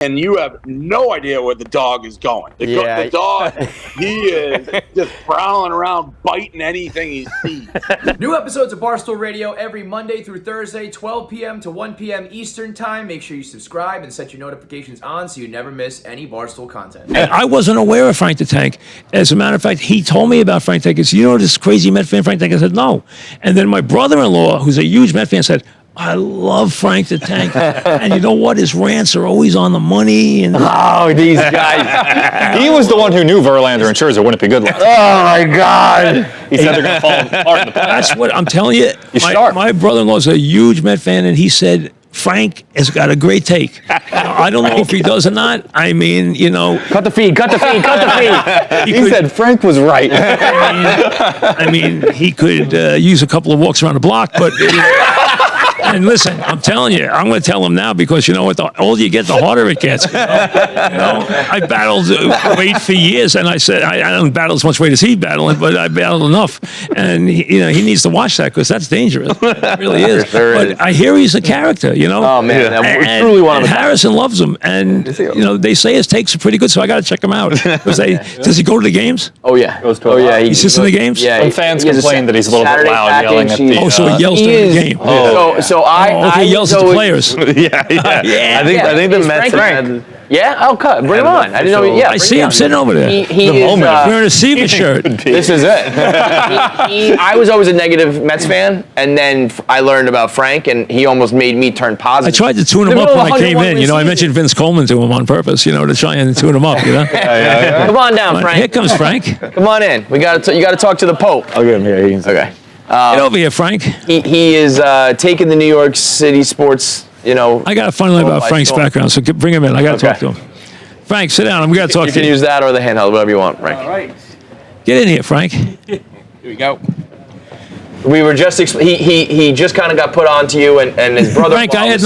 and you have no idea where the dog is going. The dog, he is just prowling around, biting anything he sees. New episodes of Barstool Radio every Monday through Thursday, 12 p.m. to 1 p.m. Eastern Time. Make sure you subscribe and set your notifications on so you never miss any Barstool content. And I wasn't aware of Frank the Tank. As a matter of fact, he told me about Frank the Tank. He said, you know this crazy Met fan, Frank the Tank? I said, no. And then my brother-in-law, who's a huge Met fan, said, I love Frank the Tank. And you know what? His rants are always on the money. And oh, these guys. He was the one who knew Verlander and Scherzer wouldn't be good last. Oh, my God. He said they're going to fall apart in the playoffs. That's what I'm telling you. My brother-in-law is a huge Met fan, and he said, Frank has got a great take. I don't know if he does or not. I mean, you know. Cut the feed. He said Frank was right. I mean, he could use a couple of walks around the block, but... And listen, I'm telling you, I'm going to tell him now because you know what? The older you get, the harder it gets. You know, I battled weight for years, and I said I don't battle as much weight as he battled, but I battled enough. And he needs to watch that because that's dangerous. It really is. But I hear he's a character. You know. Oh man, and truly one of them. Harrison loves him, and you know they say his takes are pretty good, so I got to check him out. Does he go to the games? Oh yeah. He sits in the games. Yeah. Some fans complain that he's a little bit loud, yelling at the. So he yells during the game. So I he yells at the players. Yeah. I think the Mets Frank. Yeah, I'll cut. Bring him on. I didn't know. Yeah, I see him sitting over there. He is wearing a Seaver shirt. This is it. I was always a negative Mets fan, and then I learned about Frank, and he almost made me turn positive. I tried to tune him up when I came in. You know, I mentioned Vince Coleman to him on purpose, you know, to try and tune him up, you know. Come on down, Frank. Here comes Frank. Come on in. You got to talk to the Pope. I'll get him here. Okay. Get over here, Frank. He is taking the New York City sports, you know. I got to find out about Frank's background, so bring him in. I got to talk to him. Frank, sit down. We got to talk to you. You can use that or the handheld, whatever you want, Frank. All right. Get in here, Frank. Here we go. We were just he just kind of got put onto you and his brother. Frank, I had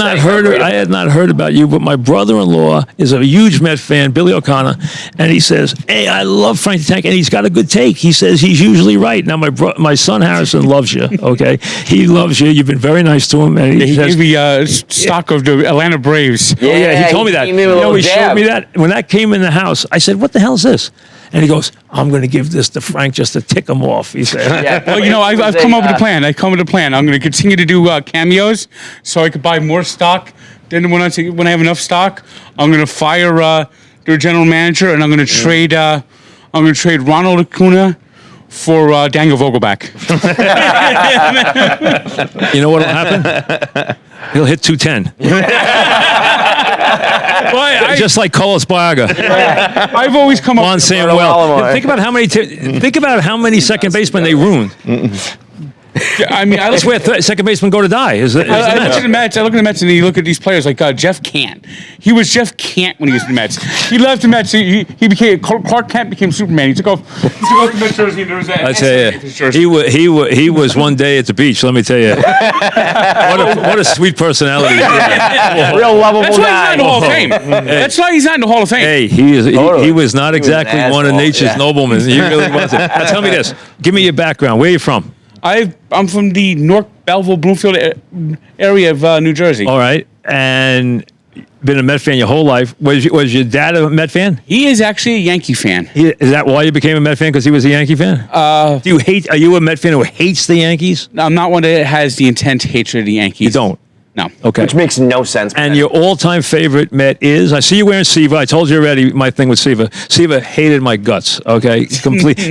not heard about you, but my brother-in-law is a huge Met fan, Billy O'Connor, and he says, "Hey, I love Frank the Tank, and he's got a good take." He says he's usually right. Now my son Harrison loves you. Okay, he loves you. You've been very nice to him, and he gave me stock of the Atlanta Braves. He told me that. He showed me that when that came in the house. I said, "What the hell is this?" And he goes, I'm going to give this to Frank just to tick him off, he said. Well, you know, I've come up with a plan. I'm going to continue to do cameos so I could buy more stock. Then when I have enough stock, I'm going to fire their general manager, and I'm going to trade Ronald Acuna for Daniel Vogelback. You know what'll happen? He'll hit 210. Just like Carlos Baerga. I've always come up with Samuel. Think about how many second basemen they ruined. I mean, that's where second basemen go to die. I look at the Mets, and you look at these players like Jeff Kent. He was Jeff Kent when he was in the Mets. He left the Mets. He became Clark Kent became Superman. He took off the Mets jersey. And there was that. I tell you, he was one day at the beach. Let me tell you, what a sweet personality. Real lovable guy. That's why he's not in the Hall of Fame. Hey, he was not exactly one of nature's noblemen. He really wasn't. Now tell me this. Give me your background. Where are you from? I'm from the North Belleville, Bloomfield area of New Jersey. All right, and been a Met fan your whole life. Was your dad a Met fan? He is actually a Yankee fan. Is that why you became a Met fan? Because he was a Yankee fan? Are you a Met fan who hates the Yankees? I'm not one that has the intense hatred of the Yankees. You don't? No. Okay. Which makes no sense. And your all-time favorite Met is? I see you wearing Seaver. I told you already my thing with Seaver. Seaver hated my guts, okay?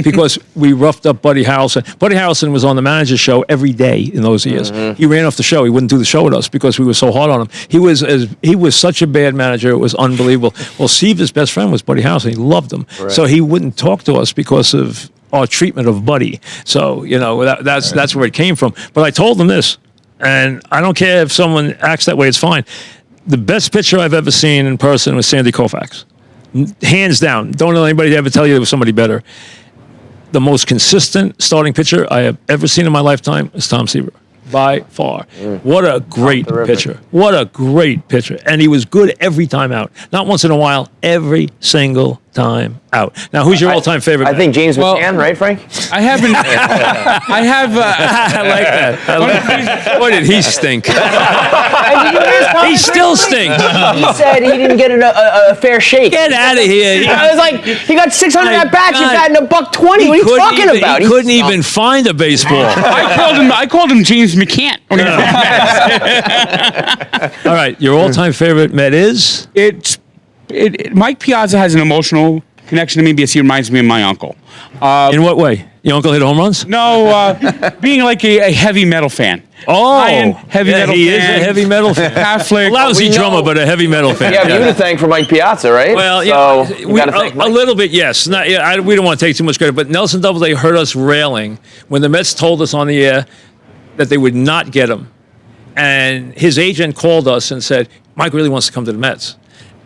Because we roughed up Buddy Harrelson. Buddy Harrelson was on the manager's show every day in those years. Mm-hmm. He ran off the show. He wouldn't do the show with us because we were so hard on him. He was such a bad manager. It was unbelievable. Well, Seaver's best friend was Buddy Harrelson. He loved him. Right. So he wouldn't talk to us because of our treatment of Buddy. So, you know, that's where it came from. But I told him this. And I don't care if someone acts that way, it's fine. The best pitcher I've ever seen in person was Sandy Koufax. Hands down. Don't let anybody ever tell you there was somebody better. The most consistent starting pitcher I have ever seen in my lifetime is Tom Seaver. By far. What a great pitcher. What a great pitcher. And he was good every time out. Not once in a while, every single time out. Now, who's your all-time favorite? I think James Well- McCann, right, Frank? I haven't. I have. I like that. I like that. Boy, did he stink. He still stinks. He said he didn't get a fair shake. Get out of here. I was like, he got 600 My at bats. He's God. batting $120. What are you talking about? He couldn't even find a baseball. I called him James McCann. All right, your all-time favorite Met is? Mike Piazza has an emotional connection to me because he reminds me of my uncle. In what way? Your uncle hit home runs? No, being like a heavy metal fan. Oh, heavy yeah, metal he fan. is a heavy metal fan. Catholic. Lousy drummer, but a heavy metal fan. You have you to thank for Mike Piazza, right? Well, so yeah, you gotta thank a Mike. little bit, yes. Not, we don't want to take too much credit, but Nelson Doubleday heard us railing when the Mets told us on the air that they would not get him. And his agent called us and said, Mike really wants to come to the Mets.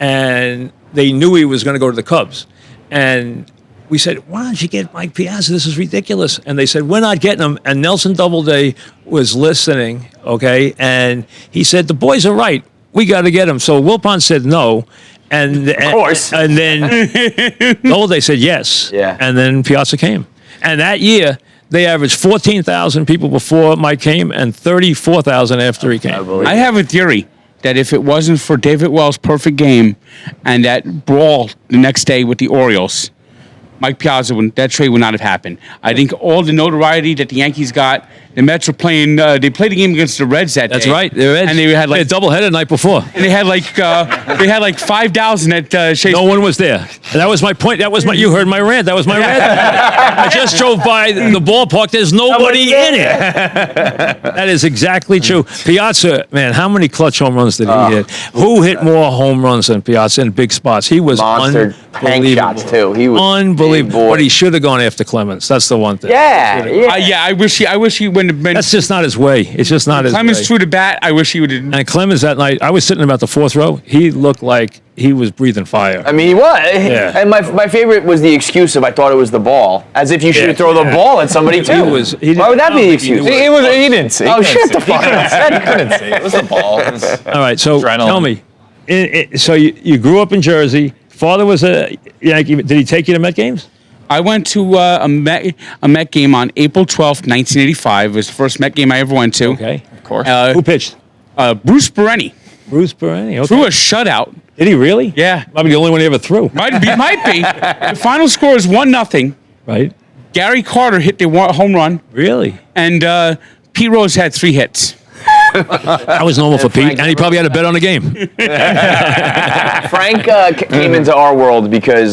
And they knew he was going to go to the Cubs. And we said, why don't you get Mike Piazza? This is ridiculous. And they said, we're not getting him. And Nelson Doubleday was listening, okay? And he said, the boys are right. We got to get him. So Wilpon said no. And, of course. And then Doubleday said yes. Yeah. And then Piazza came. And that year, they averaged 14,000 people before Mike came and 34,000 after he came. I have a theory that if it wasn't for David Wells' perfect game and that brawl the next day with the Orioles, Mike Piazza, that trade would not have happened. I think all the notoriety that the Yankees got, the Mets were playing. They played a game against the Reds that That's day. right. The Reds. And they had like a doubleheader the night before. And they had like 5,000 at Chase. No one was there. And that was my point. That was my. You heard my rant. That was my rant. I just drove by the ballpark. There's nobody in it. That is exactly true. Piazza, man, how many clutch home runs did he hit? Who hit more home runs than Piazza in big spots? He was Monster tank unbelievable. shots too. He was Unbelievable. big boy. But he should have gone after Clemens. That's the one thing. Yeah. I wish he wouldn't have been. That's just not his way. It's just not his Clemens way. threw the bat. I wish he would have. And Clemens that night, I was sitting about the fourth row. He looked like he was breathing fire. I mean, he was. Yeah. And my favorite was the excuse of I thought it was the ball, as if you should throw the ball at somebody too. Why would that be the excuse? He didn't see. Oh, shut the fuck up. He couldn't see. It was the ball. It was All right, so adrenaline. tell me. So you grew up in Jersey. Father was a Yankee. Did he take you to Met games? I went to a Met game on April 12th, 1985. It was the first Met game I ever went to. Okay. Of course. Who pitched? Bruce Bereni Bruce Bereni. Okay. threw a shutout. Did he really? Yeah. Might be the only one he ever threw. Might be. The final score is 1-0. Right? Gary Carter hit the home run, Really? and Pete Rose had 3 hits. That was normal for Pete, and he probably had a bet on the game. Frank came into our world because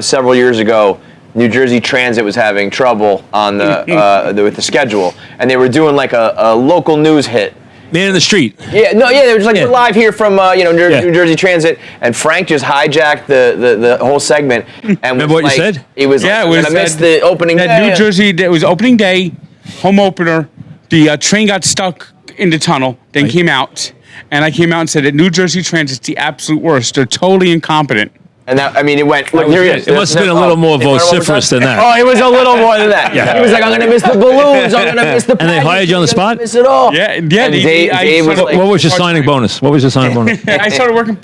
several years ago, New Jersey Transit was having trouble on with the schedule, and they were doing like a local news hit. Man in the street. They were just like, we're live here from New Jersey Transit, and Frank just hijacked the whole segment. And Remember what you said? It was Yeah, like, it was I missed the opening that day. New Jersey. That was opening day, home opener. The train got stuck in the tunnel, then came out, and I came out and said that New Jersey Transit's the absolute worst. They're totally incompetent. And that, I mean, it went. Look, here he is. It must have been a little more vociferous than that. Oh, it was a little more than that. Yeah. He was like, I'm going to miss the balloons. I'm going to miss the. And they pageants, hired you on the I'm gonna spot? Miss it all. Yeah. And Dave was like, What was your signing bonus? What was your signing bonus? I started working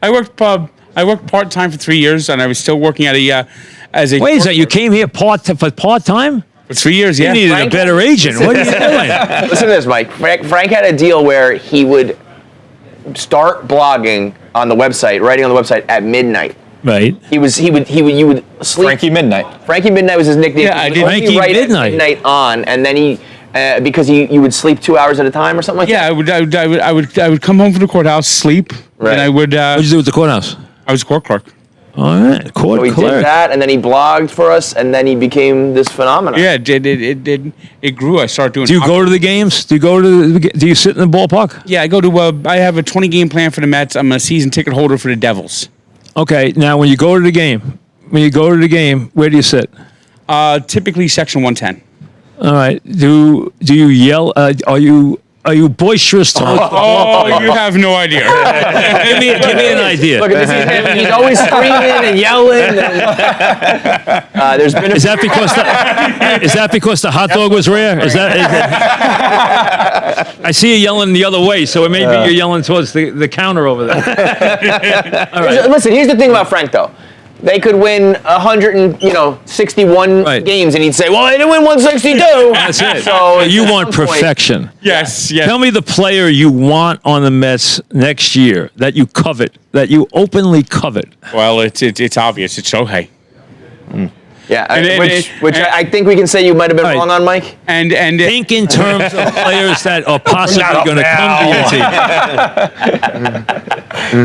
I worked part time for 3 years, and I was still working at as a. Wait a second, you came here for part-time? for 3 years. You Yeah. needed a better agent. What are you doing? Listen to this, Mike. Frank had a deal where he would start blogging on the website, writing on the website at midnight. Right. You would sleep. Frankie Midnight. Frankie Midnight was his nickname. Yeah, I He did. would only Frankie write at Midnight. midnight on, and then he, because you would sleep 2 hours at a time or something like Yeah, that. I would come home from the courthouse, sleep, Right. and I would. What did you do with the courthouse? I was a court clerk. All right. Court So he clerk. did that, and then he blogged for us, and then he became this phenomenon. Yeah, it grew. I started doing. Do you go to the games? Do you sit in the ballpark? Yeah, I go to. I have a 20-game plan for the Mets. I'm a season ticket holder for the Devils. Okay. Now, when you go to the game, where do you sit? Typically section 110. All right. Do you yell? Are you boisterous towards the Oh, you have no idea. give me an idea. Look at this. He's always screaming and yelling. And, there's been a Is that because the hot dog was rare? Is that I see you yelling the other way, so it may be you're yelling towards the counter over there. All right. Listen, here's the thing about Frank, though. they could win 161 Right. games, and he'd say, "Well, they didn't win 162." That's it. So You at want some point- perfection. Yes. Tell me the player you want on the Mets next year that you covet, that you openly covet. Well, it's obvious. It's Shohei. Yeah, And- I think we can say you might have been Right. wrong on, Mike. And Think in terms of players that are possibly going to come to your team.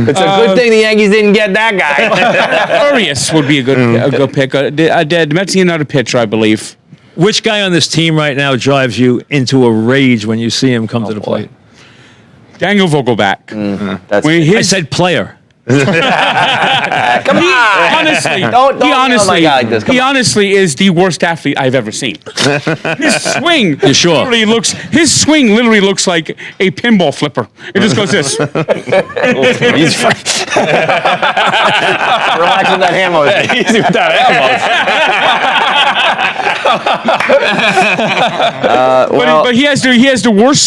It's a good thing the Yankees didn't get that guy. Arias would be a good pick. The Mets need another pitcher, I believe. Which guy on this team right now drives you into a rage when you see him come to the plate? Daniel Vogelback. That's I said player. come on. Honestly, Don't he yell at honestly, my guy like this. Come he on. honestly is the worst athlete I've ever seen. His swing, You sure? his swing literally looks like a pinball flipper. It just goes this. He's Relax with that hand motion. easy with that But he has the worst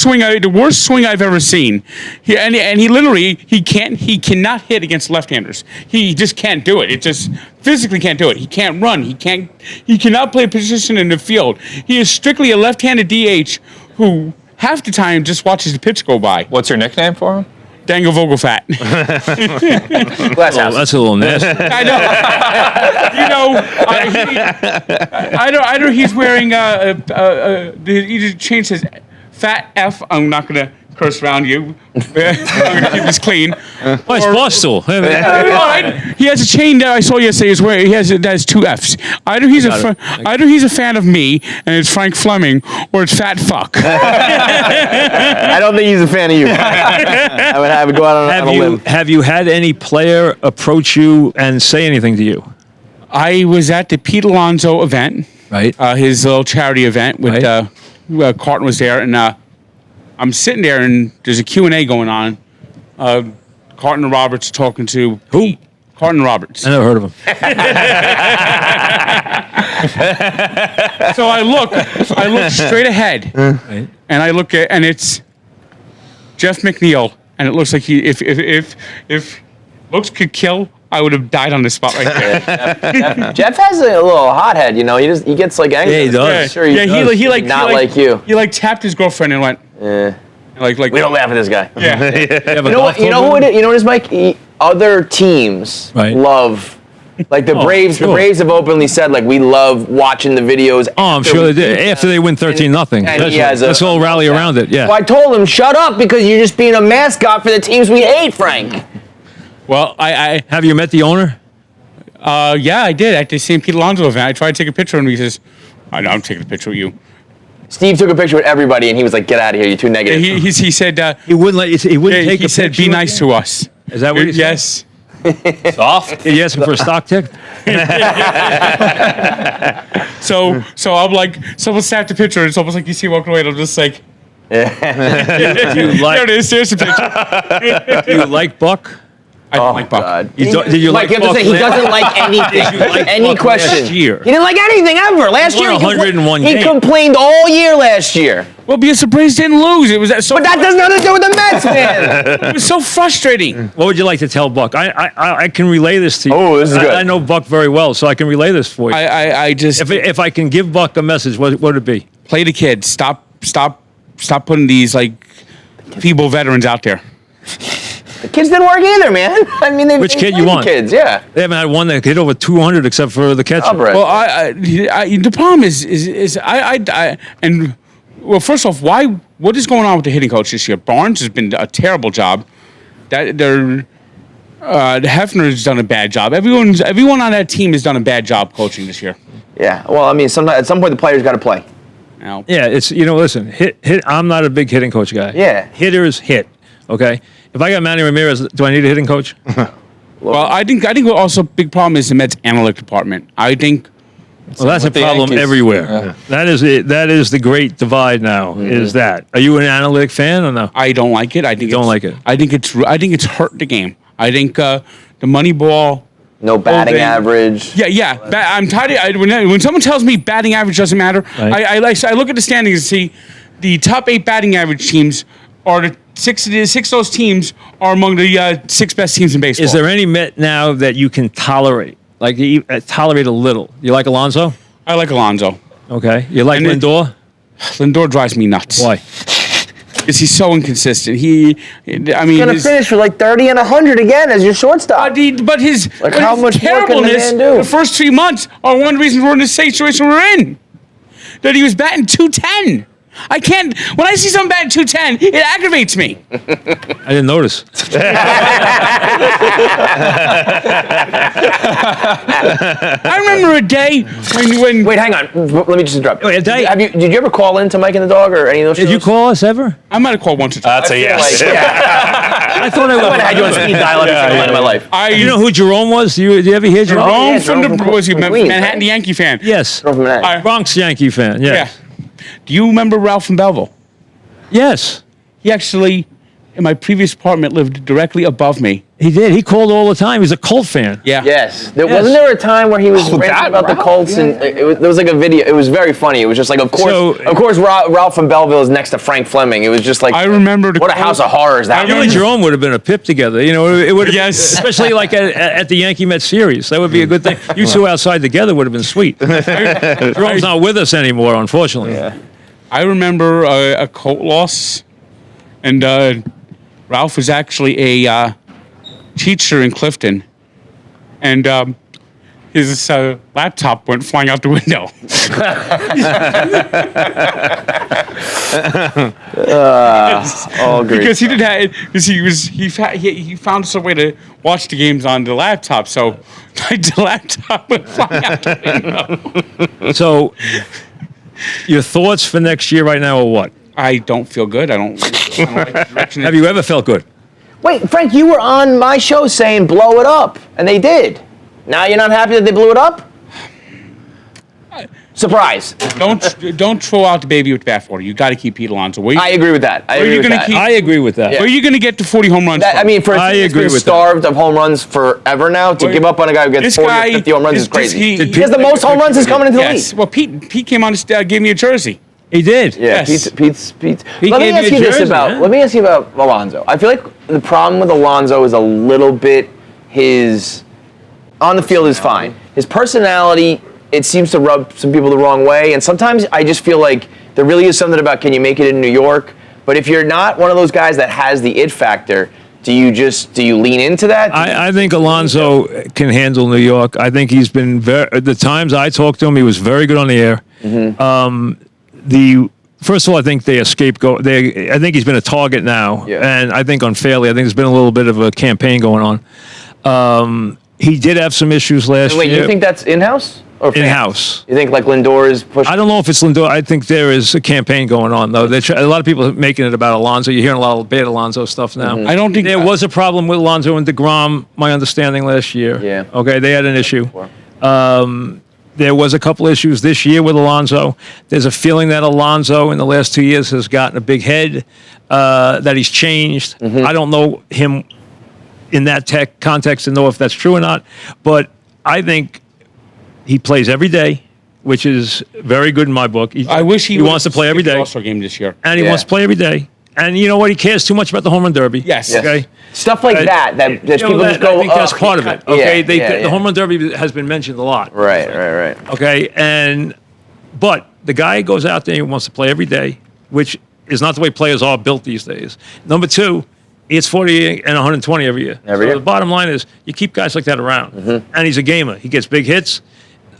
swing I've ever seen. He literally cannot hit against left-handers. He just can't do it. It just physically can't do it. He can't run. He cannot play a position in the field. He is strictly a left-handed DH who half the time just watches the pitch go by. What's your nickname for him? Daniel Vogelfat. Glass Oh, house. that's a little nasty. I know. I know he's wearing he just changed his fat F. I'm not gonna curse around you. I'm gonna keep this clean. Oh, it's Barstool. All right. He has a chain that I saw yesterday. Is where he has two F's. Either he's a fan of me and it's Frank Fleming, or it's fat fuck. I don't think he's a fan of you. I would go out on a limb. Have you had any player approach you and say anything to you? I was at the Pete Alonso event, Right. his little charity event with Carton was there, and I'm sitting there and there's a Q&A going on. Carton and Roberts talking to Who? Pete. Carton Roberts. I never heard of him. So I look straight ahead, Right. and I look at, and it's Jeff McNeil, and it looks like if looks could kill, I would have died on the spot right there. Jeff has a little hothead, you know. He gets like angry. Yeah, he does. I'm sure he does. he Not like you. He like tapped his girlfriend and went like We don't laugh at this guy. yeah. You You know what? You know what it is, Mike? Other teams Right. love, like the Braves. sure. The Braves have openly said, like, we love watching the videos. Oh, I'm after sure we they did. beat After them. they win 13-0. And he has Let's all rally around it. Yeah. So I told him, shut up, because you're just being a mascot for the teams we hate, Frank. Well, I Have you met the owner? yeah, I did at the St. Pete Alonso event. I tried to take a picture, and he says, "I know, I'm taking a picture with you." Steve took a picture with everybody, and he was like, get out of here, you're too negative. He said He wouldn't let you. He wouldn't take he a said, picture "Be with nice you? to us." Is that what he said? Yes. Soft. Did you ask him for a stock tick? So I'm like, someone snapped a picture. It's almost like you see walking away, and I'm just like, Do you there it is. There's the picture. Do you like Buck? I don't like Buck. God. Did you Mike, like you have to Buck say he last- doesn't like anything. like Any Buck question. last year? He didn't like anything ever. Last He year won 101 he games. complained all year last year. Well, because the Braves didn't lose. It was so. But that has nothing to do with the Mets, man. It was so frustrating. What would you like to tell Buck? I can relay this to you. Oh, this is good. I know Buck very well, so I can relay this for you. I just If I can give Buck a message, what would it be? play the kids. Stop putting these like feeble veterans out there. The kids didn't work either, man. I mean, Which kid you played the want? Kids, yeah. They haven't had one that hit over 200 except for the catcher. Albrecht. Well, the problem is first off, what is going on with the hitting coach this year? Barnes has been a terrible job. The Hefner's done a bad job. Everyone on that team has done a bad job coaching this year. Yeah. Well, I mean, at some point the players got to play. Now, Yeah, it's listen, hit. I'm not a big hitting coach guy. Yeah. Hitters hit. Okay. If I got Manny Ramirez, do I need a hitting coach? well, I think what also big problem is the Mets analytic department. I think Well, that's a with the problem Yankees. everywhere. Yeah. That is it. That is the great divide now. Is that? Are you an analytic fan or no? I don't like it. I think don't like it? I think it's hurt the game. I think the money ball. No batting they- average. Yeah. I'm tired. When someone tells me batting average doesn't matter, Right. I look at the standings and see the top 8 batting average teams are the six of those teams are among the 6 best teams in baseball. Is there any Met now that you can tolerate? Like he tolerated a little. You like Alonso? I like Alonso. Okay. You like And Lindor? Lindor drives me nuts. Why? Because he's so inconsistent. He's gonna finish for like 30 and 100 again as your shortstop. But his how his much more can the terribleness man do? the first 3 months are one of the reasons we're in the situation we're in. That he was batting 210. I can't. When I see someone batting 210, it aggravates me. I didn't notice. I remember a day when Wait, hang on. Let me just interrupt. Wait, a day? Did you ever call in to Mike and the Dog or any of those shows? Did you call us ever? I might have called once or twice. That's a yes. I thought I I would. had you on speed dial every single night of my life. You know who Jerome was? Did you ever hear Jerome? Oh, yeah, Jerome Jerome from was he Queens, Manhattan right? Yankee fan? Yes. From Manhattan. I- Bronx Yankee fan. Yeah. Yes. Do you remember Ralph from Belleville? Yes. He actually, in my previous apartment, lived directly above me. He did. He called all the time. He's a Colt fan. Yeah. Yes. Yes. Wasn't there a time where he was ranting that about the Ralph? Colts and there was like a video. It was very funny. It was just like, of course, Ralph from Belleville is next to Frank Fleming. It was just like, I remember what a house of horrors that You and was. Jerome would have been a pip together. You know, it would have, Yes. especially like at the Yankee Mets series. That would be a good thing. You two outside together would have been sweet. Jerome's not with us anymore, unfortunately. Yeah. I remember a Colt loss, and Ralph was actually a teacher in Clifton, and his laptop went flying out the window. All great. Because he did have, because he found some way to watch the games on the laptop, so the laptop went flying out the window. So, your thoughts for next year right now are what? I don't feel good. I don't like the direction. Have you ever felt good? Wait, Frank, you were on my show saying blow it up, and they did. Now you're not happy that they blew it up? Surprise. Don't throw out the baby with the bathwater. You got to keep Pete Alonso. I agree with that. I Where are agree you with gonna that. keep- I agree with that. Where are you going to get to 40 home runs That- I from? mean, for a I team that's agree been with that. starved of home runs forever now, to give up on a guy who gets This 40 guy or 50 home runs is is just- crazy. he- He has the most home runs since coming into the Yes. league. Well, Pete came on and gave me a jersey. He did. Yeah, Yes. Pete's. He Let me gave ask you a you this jersey, about. huh? Let me ask you about Alonso. I feel like the problem with Alonso is a little bit his on the field is fine. His personality, it seems to rub some people the wrong way, and sometimes I just feel like there really is something about can you make it in New York? But if you're not one of those guys that has the it factor, do you lean into that? I think Alonso can handle New York. I think he's been the times I talked to him, he was very good on the air. First of all, I think they scapegoat. I think he's been a target now, and I think unfairly. I think there's been a little bit of a campaign going on. He did have some issues last Wait, year. you think that's in-house? Or fans? In-house. You think like Lindor is pushing? I don't know if it's Lindor. I think there is a campaign going on, though. A lot of people are making it about Alonso. You're hearing a lot of bad Alonso stuff now. I don't think There was a problem with Alonso and DeGrom, my understanding, last year. Yeah. Okay, they had an issue. There was a couple issues this year with Alonso. There's a feeling that Alonso in the last 2 years has gotten a big head, that he's changed. I don't know him in that context to know if that's true or not, but I think he plays every day, which is very good in my book. I wish he wants to play every day, All-Star game this year. and he wants to play every day. And you know what? He cares too much about the home run derby. Yes. Okay. Stuff like that You know, people just I go. think that's part of it. Okay. Yeah, The home run derby has been mentioned a lot. Right. Okay. But the guy goes out there and wants to play every day, which is not the way players are built these days. Number two, it's 40 and 120 every year. Every year. The bottom line is you keep guys like that around. And he's a gamer. He gets big hits.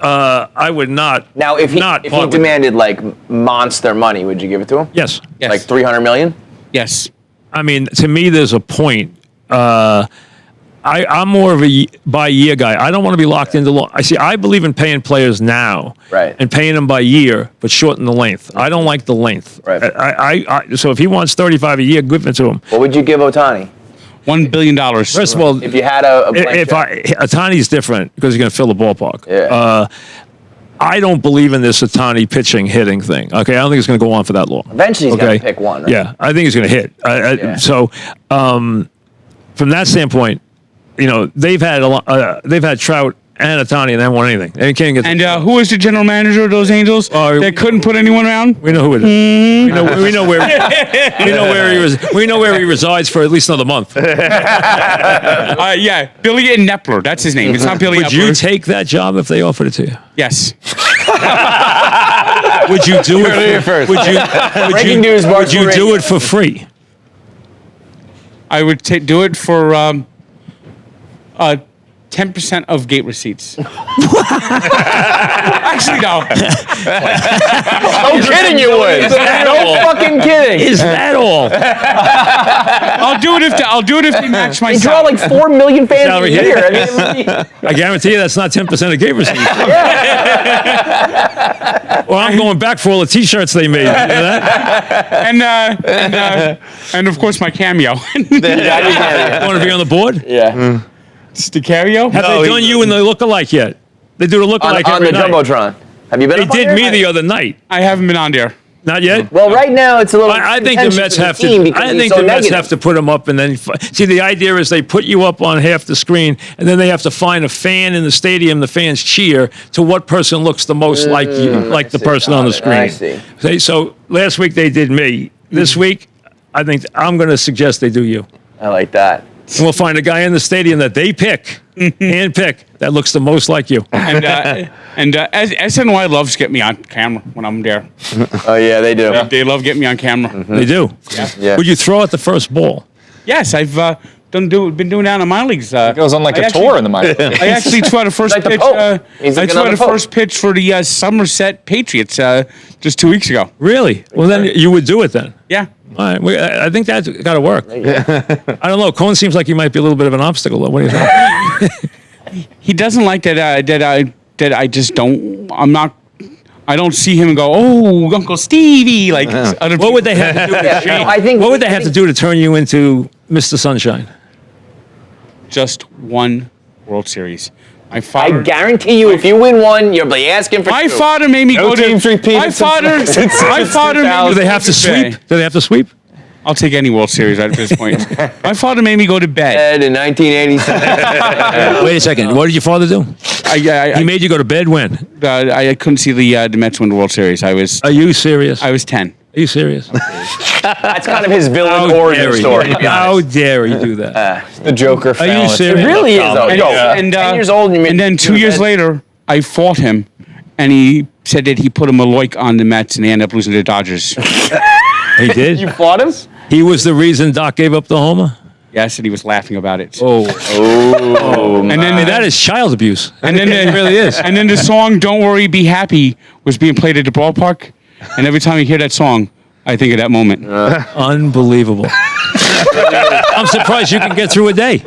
I would not. Now, if he part with demanded like monster money, would you give it to him? Yes. Yes. Like 300 million? Yes. I mean, to me, there's a point. I'm more of a by year guy. I don't want to be locked into long. I believe in paying players now, Right. and paying them by year, but shorten the length. I don't like the length. Right. So if he wants 35 a year, give it to him. What would you give Otani $1 billion. First of all, if you had a blank if check? Otani's different because he's going to fill the ballpark. Yeah. I don't believe in this Otani pitching hitting thing. Okay, I don't think it's going to go on for that long. Eventually, he's got to pick one. Right? Yeah, I think he's going to hit. Yeah. So, from that standpoint, you know, they've had Trout and Ohtani, and they haven't won anything. They can't get. And who was the general manager of those Angels that couldn't put anyone around? We know who it is. We know where. We know where he resides for at least another month. Yeah, Billy Knepler. That's his name. It's not Billy. Would you take that job if they offered it to you? Yes. Would you do it? Would Breaking news, Would you Barstool do Radio. it for free? I would do it for 10% of gate receipts. Actually, no. No kidding, you would. No fucking kidding. Is that all? I'll do it if they match my They draw salary. like 4 million fans a Salary year. hit. I mean, it would be- I guarantee you that's not 10% of gate receipts. Well, I'm going back for all the T-shirts they made. You know that? And of course my cameo. Want to be on the board? yeah. It's the cameo. Have they done you and the look-alike yet? They do the look-alike On every the night. Jumbotron. Have you been They up on did there? me the other night. I haven't been on there. Not yet. Well, right now it's a little. I think the contentious Mets with have team to. because I he's think so the Mets negative. have to put them up and then see. The idea is they put you up on half the screen, and then they have to find a fan in the stadium. The fans cheer to what person looks the most like you, like the person on the screen. I see. So last week they did me. This week, I think I'm going to suggest they do you. I like that. And we'll find a guy in the stadium that they pick, hand pick, that looks the most like you. And SNY loves getting me on camera when I'm there. Oh yeah, they do. They love getting me on camera. They do. Yeah. Would you throw at the first ball? Yes, I've been doing that in my leagues. Goes on like I a actually- tour in the minor. I actually threw out a first Like the pitch. Pope. He's I looking threw on out a the Pope. first pitch for the Somerset Patriots just 2 weeks ago. Really? Well, then you would do it then. Yeah. All right, I think that's got to work. I don't know. Cohen seems like he might be a little bit of an obstacle, though. What do you think? He doesn't like that. That I just don't. I don't see him and go, oh, Uncle Stevie. Like other What would they have to do to Yeah, change? no, I think- What would they have to do to turn you into Mr. Sunshine? Just one World Series. My I father. guarantee you, if you win one, you'll be asking for My two. father made me No go to. teams repeated My father. since My father made me Do they go have to bed. sweep? Do they have to sweep? I'll take any World Series at this point. My father made me go to bed. Ed in 1987. Wait a second. What did your father do? He made you go to bed when? I couldn't see the Mets win the World Series. I was Are you serious? I was 10. Are you serious? That's kind of his villain origin story. To be How honest. dare he do that? The Joker. Are you fallacy. serious? It really is. Though. And, Yo, and, 10 years old, and then 2 years later, I fought him, and he said that he put a Maloik on the Mets, and they ended up losing to the Dodgers. He did. you fought him. He was the reason Doc gave up the homer. Yes, and he was laughing about it. Oh, and then I mean, that is child abuse. and then It really is. And then the song "Don't Worry, Be Happy" was being played at the ballpark, and every time you hear that song, I think of that moment. Unbelievable. I'm surprised you can get through a day.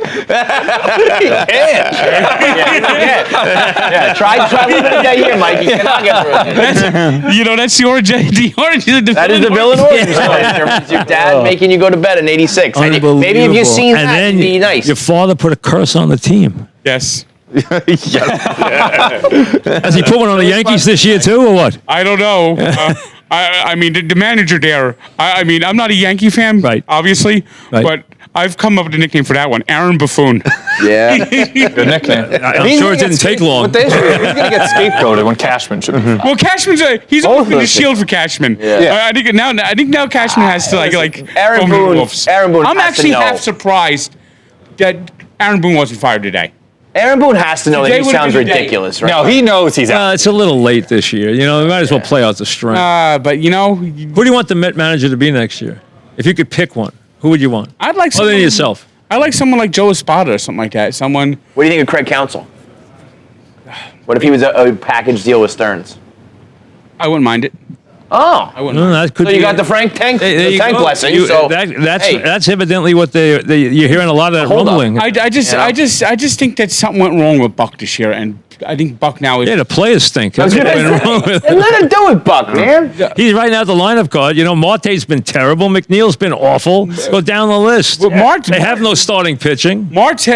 Yeah, try living a day here, Mike. You cannot get through it. That's the origin. The origin of the That is the villain origin story. It's your dad making you go to bed at 86. And Unbelievable. maybe if you've seen and that, then it'd be nice. Your father put a curse on the team. Yes. Has he put one on the Yankees this year too, or what? I don't know. I mean, the manager there. I mean, I'm not a Yankee fan, Right. obviously, Right. but I've come up with a nickname for that one, Aaron Buffoon. Yeah. Good nickname. I'm sure it didn't take long. But the issue is, he's going to get scapegoated when Cashman should be. Well, Cashman's he's Both always been of the them. shield for Cashman. Yeah. I think now Cashman has to like Aaron throw him to the Boone- wolves. Aaron Boone I'm has to actually know. half surprised that Aaron Boone wasn't fired today. Aaron Boone has to know that Today he would've sounds been the day. ridiculous, right? No, he knows he's out. It's a little late this year. You know, we might as well play out the string. But Who do you want the Met manager to be next year? If you could pick one, who would you want? I'd like Other someone, than yourself. I like someone like Joe Espada or something like that. Someone. What do you think of Craig Counsell? What if he was a package deal with Stearns? I wouldn't mind it. Oh. I wouldn't. No, Mind. that could So be you got the Frank Tank, There the you tank go. blessing. You- So that's hey. that's evidently what you're hearing a lot of that Hold up. rumbling. I just think that something went wrong with Buck this year, and I think Buck now is. Yeah, the players stink. I was That's gonna what's say, wrong with and let it do it, Buck, man. He's right now the lineup card. You know, Marte's been terrible. McNeil's been awful. Go down the list. But Marte- they have no starting pitching. Marte.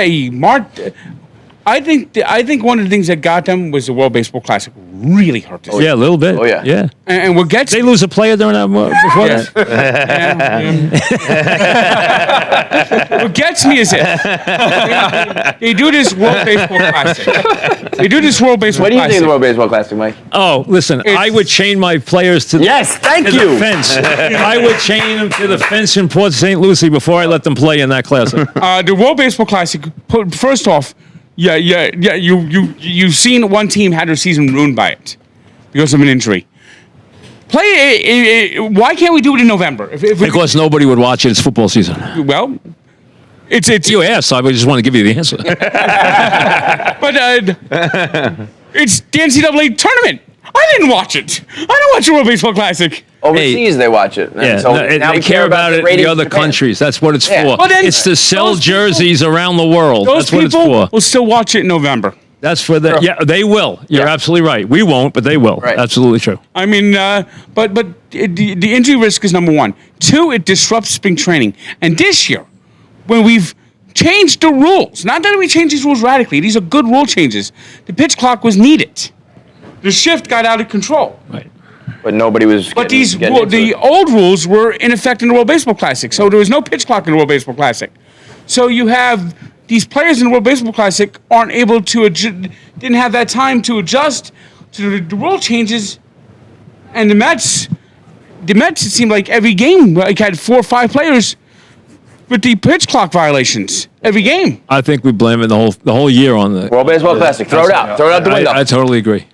I think one of the things that got them was the World Baseball Classic really hurt this. Yeah, a little bit. Oh, yeah. Yeah. And what gets They lose a player during that before that? What gets me is this. They do this World Baseball Classic. What do you think of the World Baseball Classic, Mike? Oh, listen, I would chain my players to Yes, thank to you. the fence. I would chain them to the fence in Port St. Lucie before I let them play in that classic. The World Baseball Classic, first off, you've seen one team had their season ruined by it because of an injury. Why can't we do it in November? Because nobody would watch it. It's football season. Well, it's You asked, so I just want to give you the answer. but it's the NCAA tournament. I didn't watch it. I don't watch the World Baseball Classic. Overseas, they watch it. And Yeah, so no, now they we care about it in the ratings other in Japan. countries. That's what it's Yeah. for. Well, then, It's to sell those people- jerseys around the world. Those That's what it's people for. will still watch it in November. That's for the. Yeah, they will. You're Yeah. absolutely right. We won't, but they will. Right. Absolutely true. I mean, but the injury risk is number one. Two, it disrupts spring training. And this year, when we've changed the rules, not that we changed these rules radically, these are good rule changes. The pitch clock was needed. The shift got out of control. Right. But nobody was. But getting the old rules were in effect in the World Baseball Classic, so there was no pitch clock in the World Baseball Classic. So you have these players in the World Baseball Classic aren't able to didn't have that time to adjust to the rule changes, and the Mets, it seemed like every game had 4 or 5 players with the pitch clock violations every game. I think we blame it the whole year on the World Baseball Classic. Throw it out. Throw it out the window. I totally agree.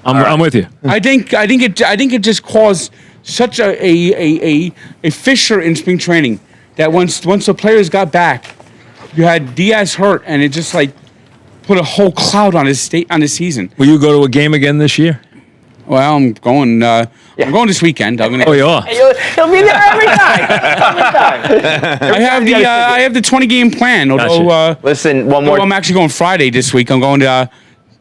I'm with you. I think it just caused such a fissure in spring training that once the players got back, you had Diaz hurt, and it just like put a whole cloud on his season. Will you go to a game again this year? Well, I'm going. I'm going this weekend. I'm gonna. Oh, you are. He'll be there every time. I have the 20-game plan. Although, Gotcha. Listen, one although more. I'm actually going Friday this week. I'm going to.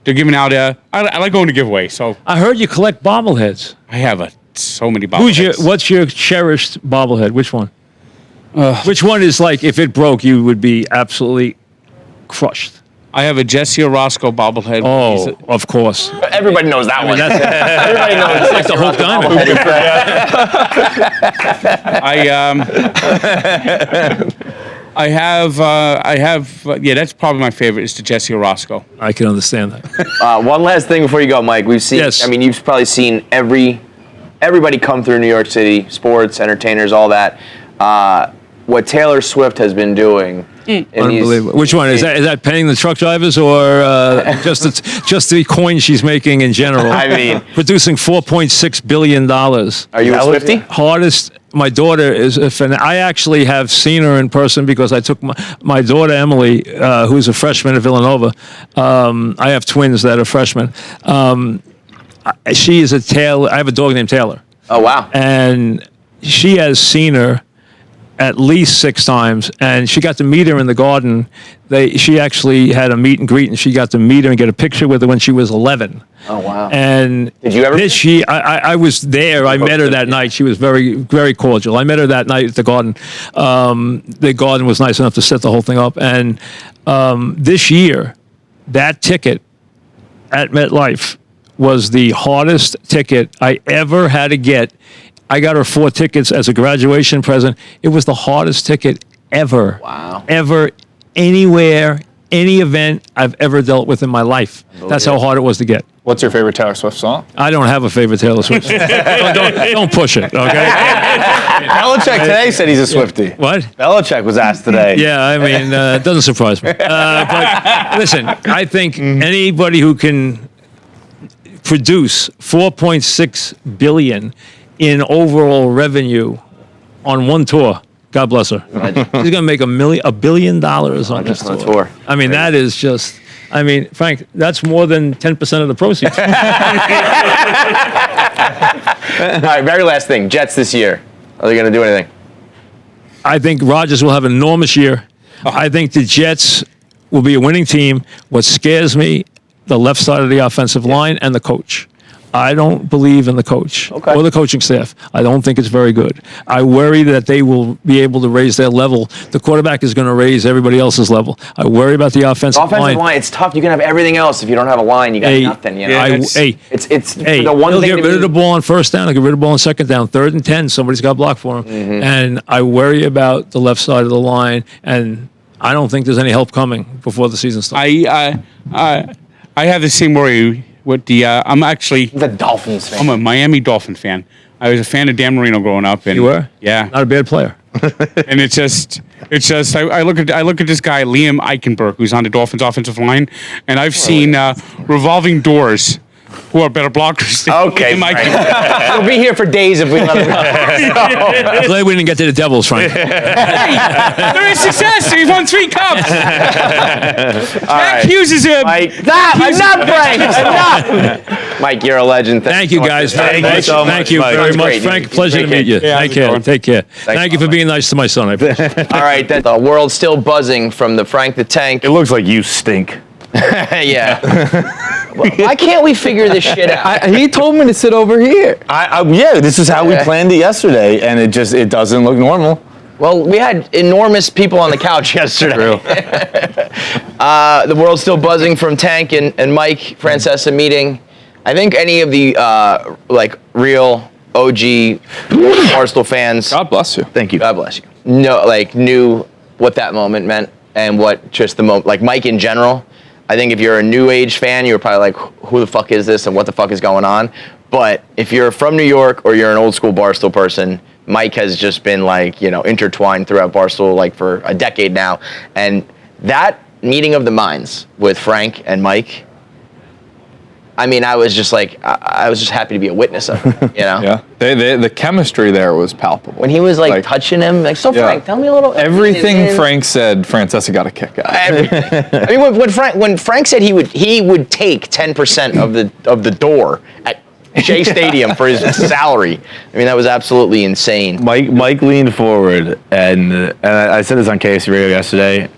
They're giving out. I like going to giveaway. So I heard you collect bobbleheads. I have so many bobbleheads. What's your cherished bobblehead? Which one? Which one is like if it broke, you would be absolutely crushed? I have a Jesse Orosco bobblehead. Oh, of course. Everybody knows that one. Everybody knows It's like the Hulk diamond. I have. Yeah, that's probably my favorite. Is the Jesse Orosco. I can understand that. One last thing before you go, Mike. We've seen. Yes. I mean, you've probably seen everybody come through New York City, sports, entertainers, all that. What Taylor Swift has been doing. Unbelievable. Which one is that? Is that paying the truck drivers or just the coin she's making in general? I mean, producing $4.6 billion. Are you a Swiftie? Hardest. My daughter is a fan. I actually have seen her in person because I took my daughter Emily, who's a freshman at Villanova. I have twins that are freshmen. She is a Taylor. I have a dog named Taylor. Oh wow! And she has seen her at least 6 times, and she got to meet her in the garden. She actually had a meet and greet, and she got to meet her and get a picture with her when she was 11. Oh wow! And did you ever? I was there. I met her that night. She was very, very cordial. I met her that night at the garden. The garden was nice enough to set the whole thing up. And this year, that ticket at MetLife was the hardest ticket I ever had to get. I got her 4 tickets as a graduation present. It was the hardest ticket ever. Wow. Ever, anywhere, any event I've ever dealt with in my life. That's how hard it was to get. What's your favorite Taylor Swift song? I don't have a favorite Taylor Swift. don't push it, okay? Belichick today said he's a Swiftie. What? Belichick was asked today. Yeah, I mean, it doesn't surprise me. But listen, I think anybody who can produce $4.6 billion in overall revenue on one tour, God bless her. She's going to make $1 billion on this tour. I mean, that is just. I mean, Frank, that's more than 10% of the proceeds. All right, very last thing. Jets this year. Are they going to do anything? I think Rodgers will have an enormous year. I think the Jets will be a winning team. What scares me, the left side of the offensive line and the coach. I don't believe in the coach Okay. or the coaching staff. I don't think it's very good. I worry that they will be able to raise their level. The quarterback is going to raise everybody else's level. I worry about the offensive line. It's tough. You can have everything else. If you don't have a line, you got nothing. You know? It's the one he'll thing. get rid of the ball on first down. He'll get rid of the ball on second down. 3rd and 10, somebody's got blocked for him. Mm-hmm. And I worry about the left side of the line, and I don't think there's any help coming before the season starts. I have the same worry with the. I'm actually the Dolphins fan. I'm a Miami Dolphin fan. I was a fan of Dan Marino growing up. And You were? Yeah. Not a bad player. And it's just I look at this guy Liam Eichenberg, who's on the Dolphins offensive line, and I've seen revolving doors who are better blockers than Okay, Liam Eichenberg. We'll be here for days if we let him. I'm glad we didn't get to the Devils, Frank. Hey, they're a success. We've won 3 cups. Jack Hughes is a Mike, stop! Enough, Frank! Enough! Mike, you're a legend. Thank you, guys, very much. so much, Thank you Mike. very Sounds much, great. Frank. Pleasure to Take meet you. care. Take care. Take care. Thank you for Mike. being nice to my son. I appreciate All right, the world's still buzzing from the Frank the Tank. It looks like you stink. Yeah. Why can't we figure this shit out? He told me to sit over here. Yeah, this is how we planned it yesterday, and it doesn't look normal. Well, we had enormous people on the couch yesterday. The world's still buzzing from Tank and Mike Francesa meeting. I think any of the real OG Barstool fans. God bless you. Thank you. God bless you. Knew what that moment meant and what just the moment. Like Mike in general. I think if you're a new age fan, you're probably like, who the fuck is this and what the fuck is going on? But if you're from New York or you're an old school Barstool person, Mike has just been intertwined throughout Barstool for a decade now. And that meeting of the minds with Frank and Mike, I mean, I was just happy to be a witness of it, Yeah. The chemistry there was palpable. When he was touching him, Frank, tell me a little. Everything Frank said, Francesa got a kick out of. Everything. I mean, when Frank said he would take 10% of the door at Shea Stadium for his salary. I mean, that was absolutely insane. Mike leaned forward, and I said this on KFC Radio yesterday.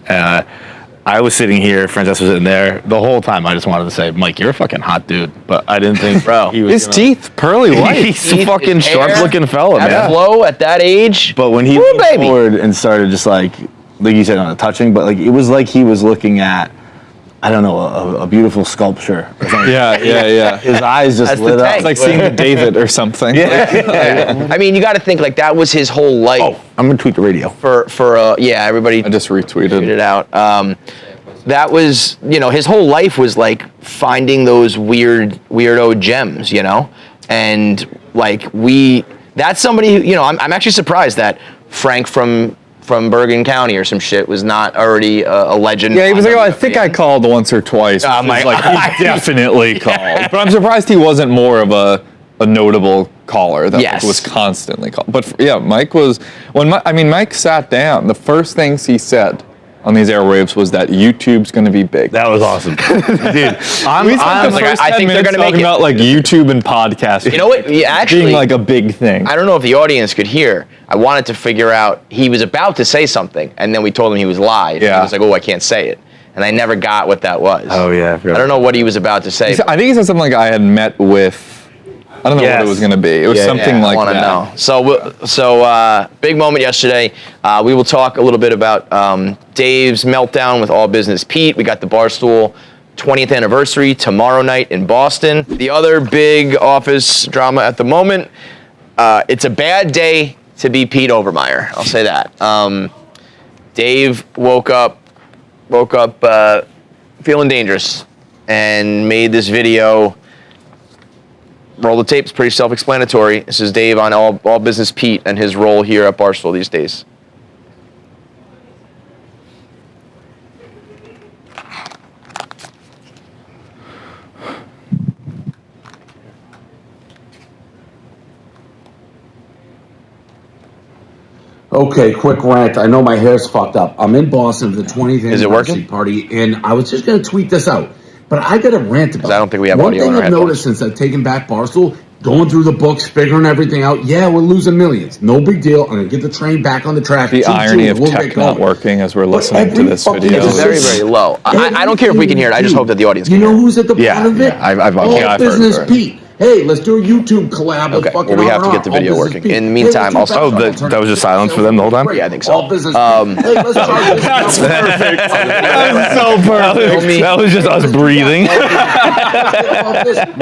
I was sitting here, Francesa was sitting there. The whole time, I just wanted to say, Mike, you're a fucking hot dude. But I didn't think, Bro. he was His teeth, pearly white. He's a fucking his hair, sharp-looking fella, that man. flow at that age. But when he Woo, leaned baby. forward and started just like you said, on a touching, but it was like he was looking at, I don't know, a beautiful sculpture or something. Yeah. His eyes just That's lit the up. tank. It's like seeing the David or something. I mean, you got to think that was his whole life. Oh, I'm gonna tweet the radio. For everybody I just retweeted. tweeted it out. That was, his whole life was finding those weirdo gems, and that's somebody who, I'm actually surprised that Frank from Bergen County or some shit was not already a legend. Yeah, he was like, I think I called once or twice. Oh, my- He definitely called. But I'm surprised he wasn't more of a notable caller that Yes. was constantly called. But Mike was, Mike sat down, the first things he said on these airwaves was that YouTube's going to be big. That was awesome, dude. I think they're gonna make talking it. about YouTube and podcasting. You know what? Yeah, actually, being a big thing. I don't know if the audience could hear. I wanted to figure out, he was about to say something, and then we told him he was live. Yeah. He was like, oh, I can't say it. And I never got what that was. Oh yeah, I don't know what he was about to say. I think he said something like I had met with. I don't know what it was going to be. It was something like I want to that. know. So big moment yesterday. We will talk a little bit about Dave's meltdown with All Business Pete. We got the Barstool 20th anniversary tomorrow night in Boston. The other big office drama at the moment. It's a bad day to be Pete Overmeyer. I'll say that. Dave woke up feeling dangerous and made this video. Roll the tape, it's pretty self-explanatory. This is Dave on All Business Pete and his role here at Barstool these days. Okay, quick rant. I know my hair's fucked up. I'm in Boston for the 20th Is it anniversary working? party, and I was just going to tweet this out. But I got to rant about it. I don't think we have One audio thing on our I've noticed since I've taken back Barstool, going through the books, figuring everything out, yeah, we're losing millions. No big deal. I'm going to get the train back on the track. The Choo-choo, irony of we'll tech get not going. working as we're listening to every this fucking video. It's very, very low. I don't care if we can hear it. I just hope that the audience can You know hear it. who's at the Yeah, bottom of it? yeah, I've All heard Business it. Pete. Hey, let's do a YouTube collab. Okay, well, we have to get the video working. In the meantime, I'll start. That was just silence for them the whole time? Yeah, I think so. All business. Hey, let's try this. That's perfect. That was so perfect. That was just us breathing.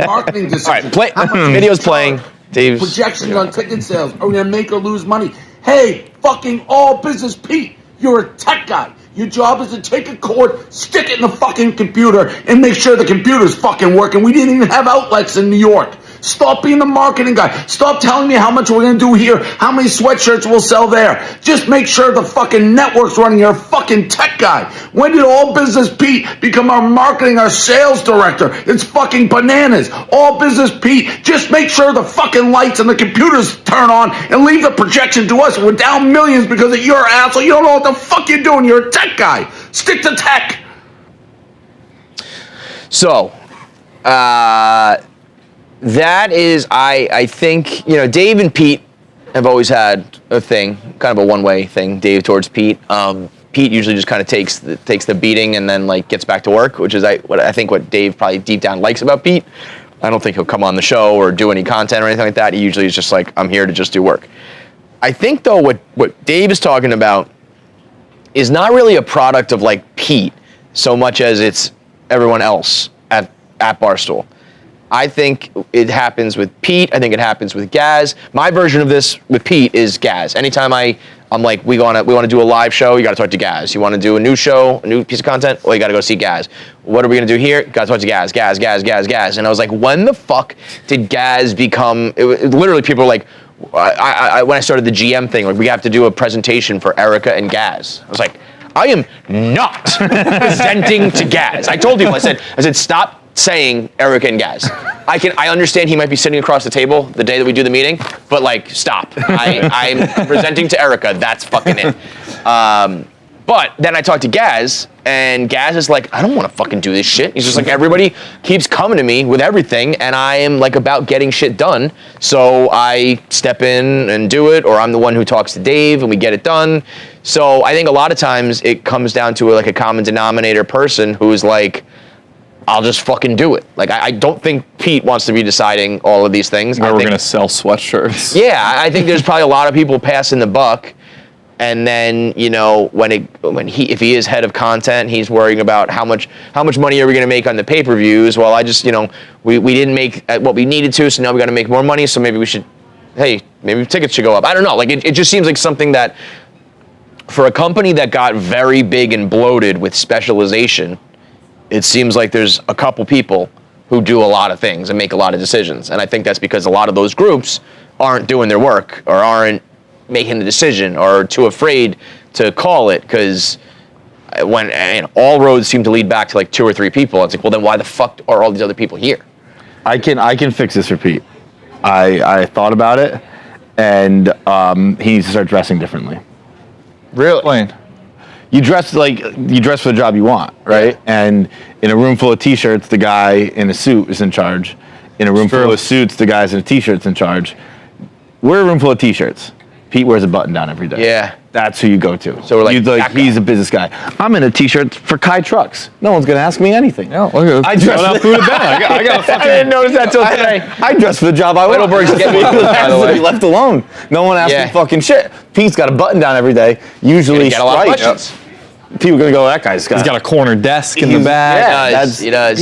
Marketing decision. All right, play. Video's playing. Dave's Projections on ticket sales. Are we gonna make or lose money? Hey, fucking all business Pete. You're a tech guy. Your job is to take a cord, stick it in the fucking computer, and make sure the computer's fucking working. We didn't even have outlets in New York. Stop being the marketing guy. Stop telling me how much we're going to do here, how many sweatshirts we'll sell there. Just make sure the fucking network's running. You're a fucking tech guy. When did All Business Pete become our marketing, our sales director? It's fucking bananas. All Business Pete, just make sure the fucking lights and the computers turn on and leave the projection to us. We're down millions because of your asshole. You don't know what the fuck you're doing. You're a tech guy. Stick to tech. So, that is, I think, Dave and Pete have always had a thing, kind of a one-way thing, Dave towards Pete. Pete usually just kind of takes the beating and then gets back to work, which is I think what Dave probably deep down likes about Pete. I don't think he'll come on the show or do any content or anything like that. He usually is just like, I'm here to just do work. I think though what Dave is talking about is not really a product of Pete so much as it's everyone else at Barstool. I think it happens with Pete. I think it happens with Gaz. My version of this with Pete is Gaz. Anytime I'm like, we want to do a live show, you got to talk to Gaz. You want to do a new show, a new piece of content, well, you got to go see Gaz. What are we going to do here? Got to talk to Gaz. And I was like, when the fuck did Gaz become, literally people were like, when I started the GM thing, we have to do a presentation for Erica and Gaz. I was like, I am not presenting to Gaz. I told people, I said, stop saying Erica and Gaz. I understand he might be sitting across the table the day that we do the meeting, but stop. I'm presenting to Erica. That's fucking it. But then I talked to Gaz, and Gaz is like, I don't want to fucking do this shit. He's just like, everybody keeps coming to me with everything, and I am about getting shit done. So I step in and do it, or I'm the one who talks to Dave, and we get it done. So I think a lot of times it comes down to a common denominator person who's like, I'll just fucking do it. I don't think Pete wants to be deciding all of these things. Where we're going to sell sweatshirts. Yeah, I think there's probably a lot of people passing the buck. And then, if he is head of content, he's worrying about how much money are we going to make on the pay-per-views. Well, we didn't make what we needed to, so now we got to make more money. So maybe maybe tickets should go up. I don't know. It just seems like something that for a company that got very big and bloated with specialization, it seems like there's a couple people who do a lot of things and make a lot of decisions. And I think that's because a lot of those groups aren't doing their work or aren't making the decision or are too afraid to call it, because when all roads seem to lead back to 2 or 3 people, it's like, well, then why the fuck are all these other people here? I can fix this for Pete. I thought about it, and he needs to start dressing differently. Really? Explain. You dress for the job you want, right? Yeah. And in a room full of t-shirts, the guy in a suit is in charge. In a room full of suits, the guys in a t-shirt's in charge. We're a room full of t-shirts. Pete wears a button down every day. Yeah. That's who you go to. So we're he's a business guy. I'm in a t-shirt for Kai Trucks. No one's gonna ask me anything. No, I dress I didn't notice that till today. I dress for the job I want. Middleburg's get me, by the way. Be left alone. No one asks me fucking shit. Pete's got a button down every day. Usually get a lot of questions. People are gonna go, that guy's got. He's got a corner desk in the back. Yeah, he does.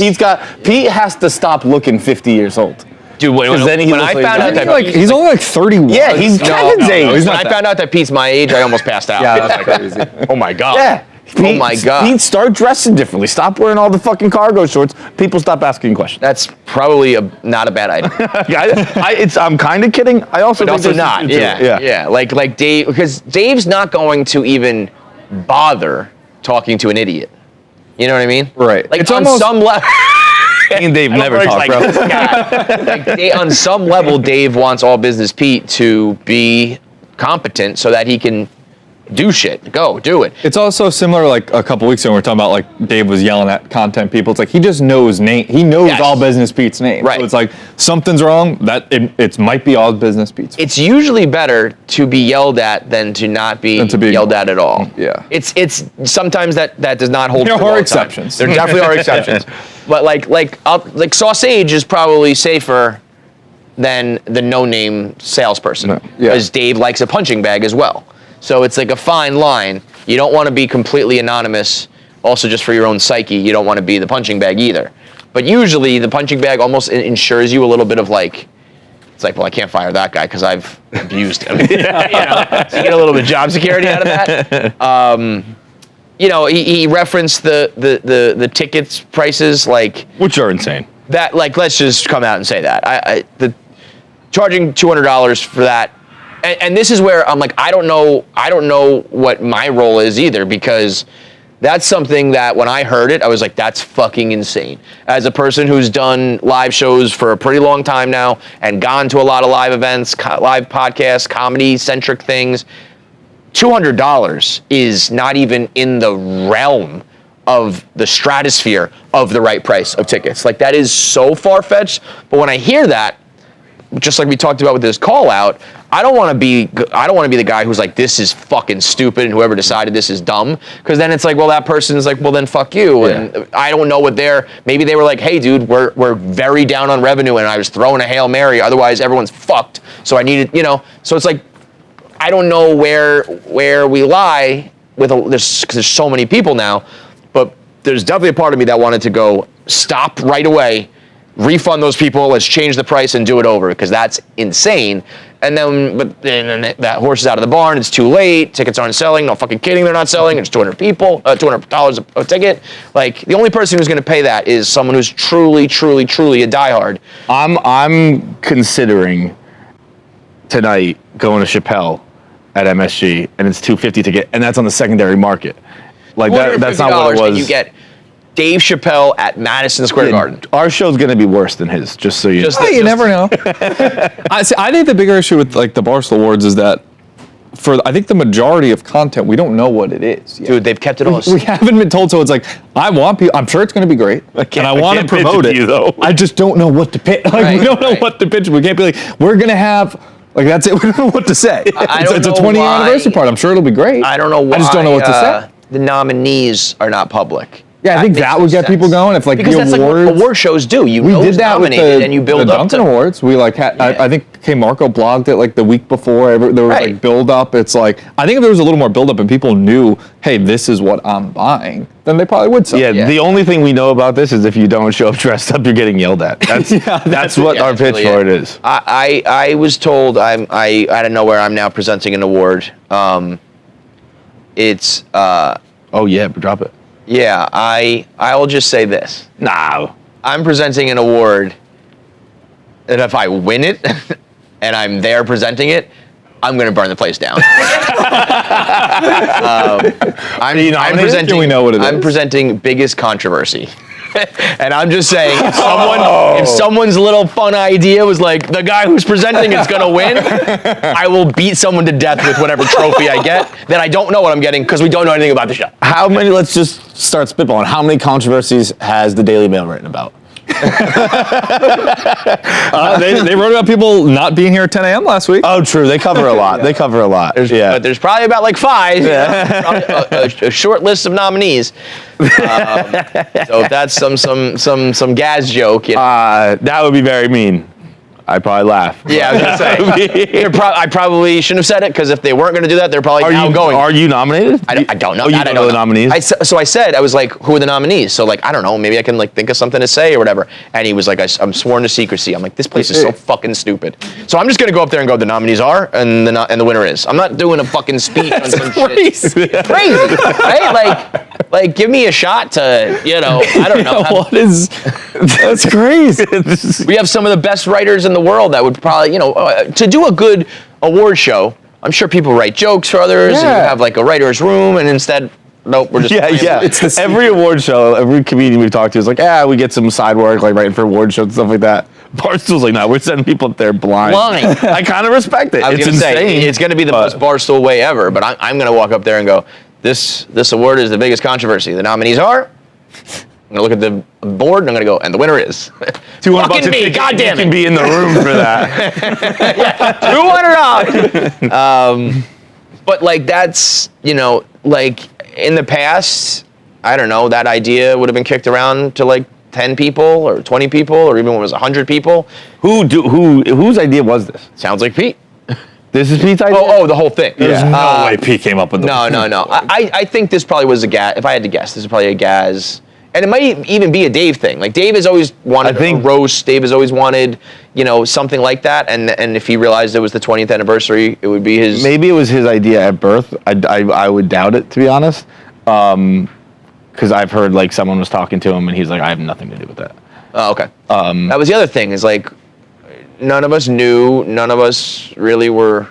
Pete has to stop looking 50 years old. Dude, when I found out that he's only 31. Yeah, he's Kevin's age. When I found out that Pete's my age, I almost passed out. Yeah, that's crazy. Oh my god. Yeah. Oh my god. Pete, start dressing differently. Stop wearing all the fucking cargo shorts. People stop asking questions. That's probably not a bad idea. I'm kind of kidding. I also but think also not. Yeah. Like Dave, because Dave's not going to even bother talking to an idiot. You know what I mean? Right. Like, it's on some level. Me and Dave never talk, bro. On some level, Dave wants All Business Pete to be competent so that he can do shit. Go, do it. It's also similar, a couple weeks ago, we were talking about, Dave was yelling at content people. It's he just knows name. He knows All Business Pete's name. Right. So it's something's wrong, it might be All Business Pete's. It's usually better to be yelled at than to not be yelled at all. Yeah. It's sometimes that does not hold true. There are exceptions. There definitely are exceptions. But like Sausage is probably safer than the no-name salesperson. Yeah. Because Dave likes a punching bag as well. So it's like a fine line. You don't want to be completely anonymous. Also, just for your own psyche, you don't want to be the punching bag either. But usually, the punching bag almost ensures you a little bit of like, it's like, well, I can't fire that guy because I've abused him. So you get a little bit of job security out of that. He referenced the tickets prices, like, which are insane. That, like, let's just come out and say that. The charging $200 for that, and this is where I'm like, I don't know what my role is either, because that's something that when I heard it, I was like, that's fucking insane. As a person who's done live shows for a pretty long time now and gone to a lot of live events, live podcasts, comedy-centric things, $200 is not even in the realm of the stratosphere of the right price of tickets. Like, that is so far-fetched. But when I hear that, just like we talked about with this call out, I don't want to be the guy who's like, this is fucking stupid, and whoever decided this is dumb, because then it's like, well, that person is like, well, then fuck you. Yeah. And I don't know what maybe they were like, hey, dude, we're very down on revenue, and I was throwing a Hail Mary, otherwise everyone's fucked. So I needed, so it's like, I don't know where we lie with because there's so many people now, but there's definitely a part of me that wanted to go stop right away, refund those people, let's change the price and do it over, because that's insane. And then that horse is out of the barn, it's too late, tickets aren't selling, no fucking kidding, they're not selling, it's $200 a ticket. Like, the only person who's gonna pay that is someone who's truly, truly, truly a diehard. I'm considering tonight going to Chappelle at MSG, and it's $250 to get, and that's on the secondary market. Like, that's not what it was. And you get Dave Chappelle at Madison Square Garden. Our show's going to be worse than his, just so you know. You never know. I think the bigger issue with like the Barstool Awards is that I think the majority of content, we don't know what it is yet. Dude, they've kept it all. We haven't been told, so it's like, I'm sure it's going to be great, and I want to promote it. Though. I just don't know what to pitch. Like, we don't know what to pitch. We can't be like, we're going to have, like, that's it. We don't know what to say. It's a 20-year anniversary party. I'm sure it'll be great. I don't know why. I just don't know what to say. The nominees are not public. Yeah, I think that would get people going if, like, because the that's awards. Like what award shows do. We did that with and you build the up Duncan Awards. We like had, I think K. Marco blogged it like the week before. There was like build up. It's like, I think if there was a little more build up and people knew, hey, this is what I'm buying, then they probably would sell. Yeah, the only thing we know about this is if you don't show up dressed up, you're getting yelled at. That's what our pitch for it is. I was told I out of nowhere I'm now presenting an award. It's oh yeah, drop it. Yeah, I'll just say this. Nah. I'm presenting an award, and if I win it, and I'm there presenting it, I'm going to burn the place down. I'm presenting. Can we know what it is? I'm presenting biggest controversy. And I'm just saying, if someone's little fun idea was like, the guy who's presenting is going to win, I will beat someone to death with whatever trophy I get. Then I don't know what I'm getting because we don't know anything about the show. How many, let's just start spitballing. How many controversies has the Daily Mail written about? They wrote about people not being here at 10 a.m. last week. Oh, true. They cover a lot. They cover a lot. But there's probably about like 5. A short list of nominees. So if that's some gas joke, that would be very mean. I'd probably laugh. Yeah, I was gonna say. I probably shouldn't have said it, because if they weren't gonna do that, they're probably going. Are you nominated? I don't know. Oh, you don't know the nominees? So I said, I was like, who are the nominees? So like, I don't know, maybe I can like think of something to say or whatever. And he was like, I'm sworn to secrecy. I'm like, this place is so fucking stupid. So I'm just gonna go up there and go, the nominees are, and the winner is. I'm not doing a fucking speech on some shit. Crazy, right? Like, give me a shot to, I don't know. That's crazy. We have some of the best writers in the world that would probably, to do a good award show. I'm sure people write jokes for others, and you have like a writer's room, and instead, nope, we're just It's every award show, every comedian we've talked to is like, we get some side work, like writing for award shows and stuff like that. Barstool's like, no, we're sending people up there blind. I kind of respect it. It's insane. It's going to be the most Barstool way ever, but I'm going to walk up there and go, this award is the biggest controversy. The nominees are. I'm going to look at the board, and I'm going to go, and the winner is. $200 me, goddamn it. You can be in the room for that. $200. But, like, that's, like, in the past, I don't know, that idea would have been kicked around to, like, 10 people or 20 people or even when it was 100 people. Whose idea was this? Sounds like Pete. This is Pete's idea? Oh, the whole thing. There's no way Pete came up with this. No. I think this probably was a Gaz. If I had to guess, this is probably a Gaz. And it might even be a Dave thing. Like, Dave has always wanted a roast. Dave has always wanted, something like that. And if he realized it was the 20th anniversary, it would be his. Maybe it was his idea at birth. I would doubt it, to be honest. Because I've heard, like, someone was talking to him, and he's like, I have nothing to do with that. Oh, okay. That was the other thing, is, like, none of us knew. None of us really were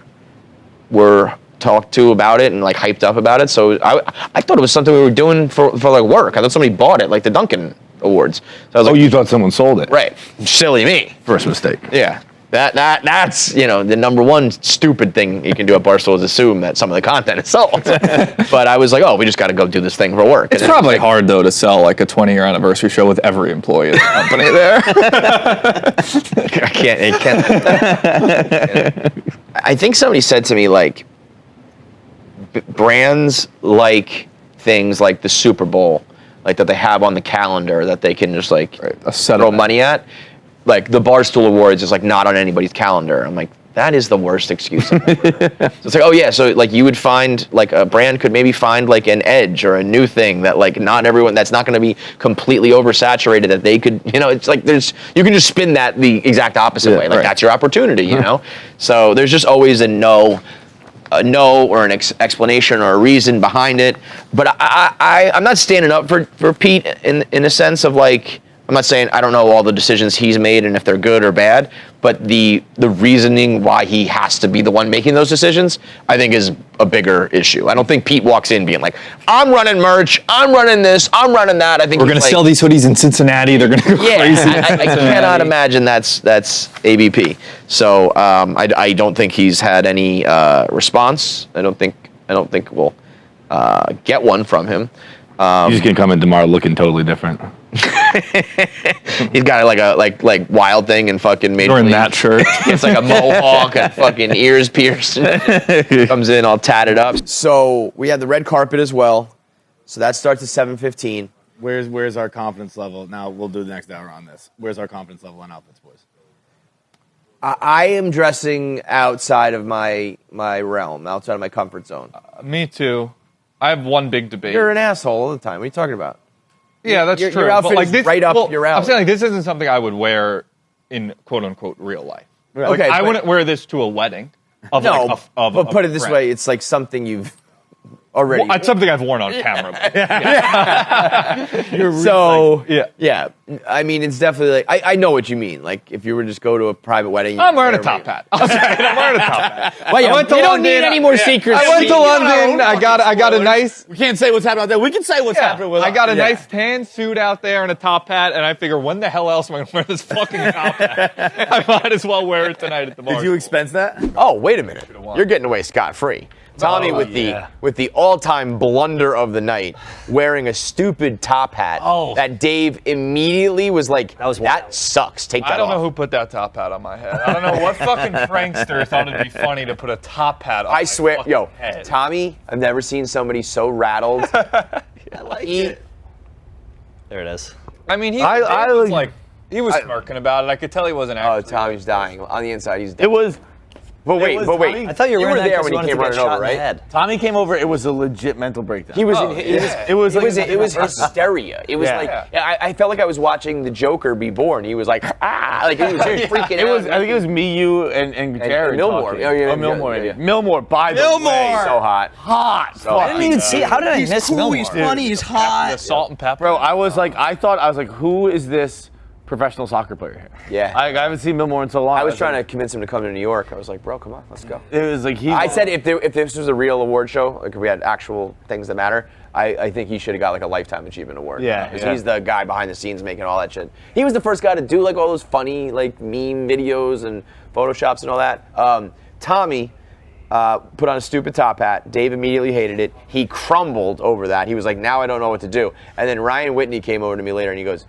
talked to about it and like hyped up about it. So I thought it was something we were doing for like work. I thought somebody bought it, like the Duncan Awards. So I was like, you thought someone sold it? Right. Silly me. First mistake. Yeah. That's the number one stupid thing you can do at Barstool is assume that some of the content is sold. But I was like, we just got to go do this thing for work. It's probably hard though to sell like a 20-year anniversary show with every employee of the company there. I can't. I think somebody said to me, like, brands like things like the Super Bowl, like that they have on the calendar that they can just like throw money at. Like the Barstool Awards is like not on anybody's calendar. I'm like, that is the worst excuse ever. So it's like, so like you would find, like a brand could maybe find like an edge or a new thing that like not everyone, that's not going to be completely oversaturated, that they could, it's like you can just spin that the exact opposite way. Like that's your opportunity, So there's just always a no or an explanation or a reason behind it. But I'm not standing up for Pete in a sense of like, I'm not saying I don't know all the decisions he's made and if they're good or bad, but the reasoning why he has to be the one making those decisions, I think is a bigger issue. I don't think Pete walks in being like, I'm running merch, I'm running this, I'm running that. I think we're going to sell these hoodies in Cincinnati. They're going to go crazy. I cannot imagine that's ABP. So I don't think he's had any response. I don't think we'll get one from him. He's just gonna come in tomorrow looking totally different. He's got like Wild Thing and fucking made wearing that shirt. It's like a mohawk and fucking ears pierced. Comes in all tatted up. So we have the red carpet as well. So that starts at 7:15. Where's our confidence level? Now we'll do the next hour on this. Where's our confidence level on outfits, boys? I am dressing outside of my realm, outside of my comfort zone. Me too. I have one big debate. You're an asshole all the time. What are you talking about? Yeah, that's true. Your outfit is right up your alley. I'm saying like this isn't something I would wear in quote unquote real life. Right. Like, I wouldn't wear this to a wedding. But put it this way, it's like something you've already. Well, it's something I've worn on camera. Yeah. I mean, it's definitely like I know what you mean. Like if you were to just go to a private wedding, I'm wearing a top hat. I'm wearing a top hat. Well, you don't need any more secrets. I went to London. I got a nice. We can't say what's happening out there. We can say what's happening with. I got a nice tan suit out there and a top hat, and I figure, when the hell else am I going to wear this fucking top hat? I might as well wear it tonight at the bar. Did you expense that? Oh, wait a minute. You're getting away scot-free. Tommy with the all-time blunder of the night, wearing a stupid top hat that Dave immediately was like, that sucks. Take that off. I don't know who put that top hat on my head. I don't know what fucking prankster thought it'd be funny to put a top hat on my head. Tommy, I've never seen somebody so rattled. I like it. There it is. I mean, he was smirking about it. I could tell he wasn't actually. Oh, Tommy's dying. On the inside, he's dying. It was. But wait. I thought you were there when he came running over, right? Tommy came over. It was a legit mental breakdown. He was. It was hysteria. It was I felt like I was watching the Joker be born. He was like, like he was freaking out. I think it was me, you, and Jared. Milmore. Milmore. By the way, so hot. I didn't even see. How did I miss Milmore? He's funny. He's hot. The salt and pepper. Bro, I was like, who is this professional soccer player here? Yeah. I haven't seen Milmore in so long. I was trying to convince him to come to New York. I was like, bro, come on, let's go. It was like I said if this was a real award show, like if we had actual things that matter, I think he should have got like a Lifetime Achievement Award. Yeah. Because he's the guy behind the scenes making all that shit. He was the first guy to do like all those funny like meme videos and Photoshops and all that. Tommy put on a stupid top hat. Dave immediately hated it. He crumbled over that. He was like, now I don't know what to do. And then Ryan Whitney came over to me later and he goes,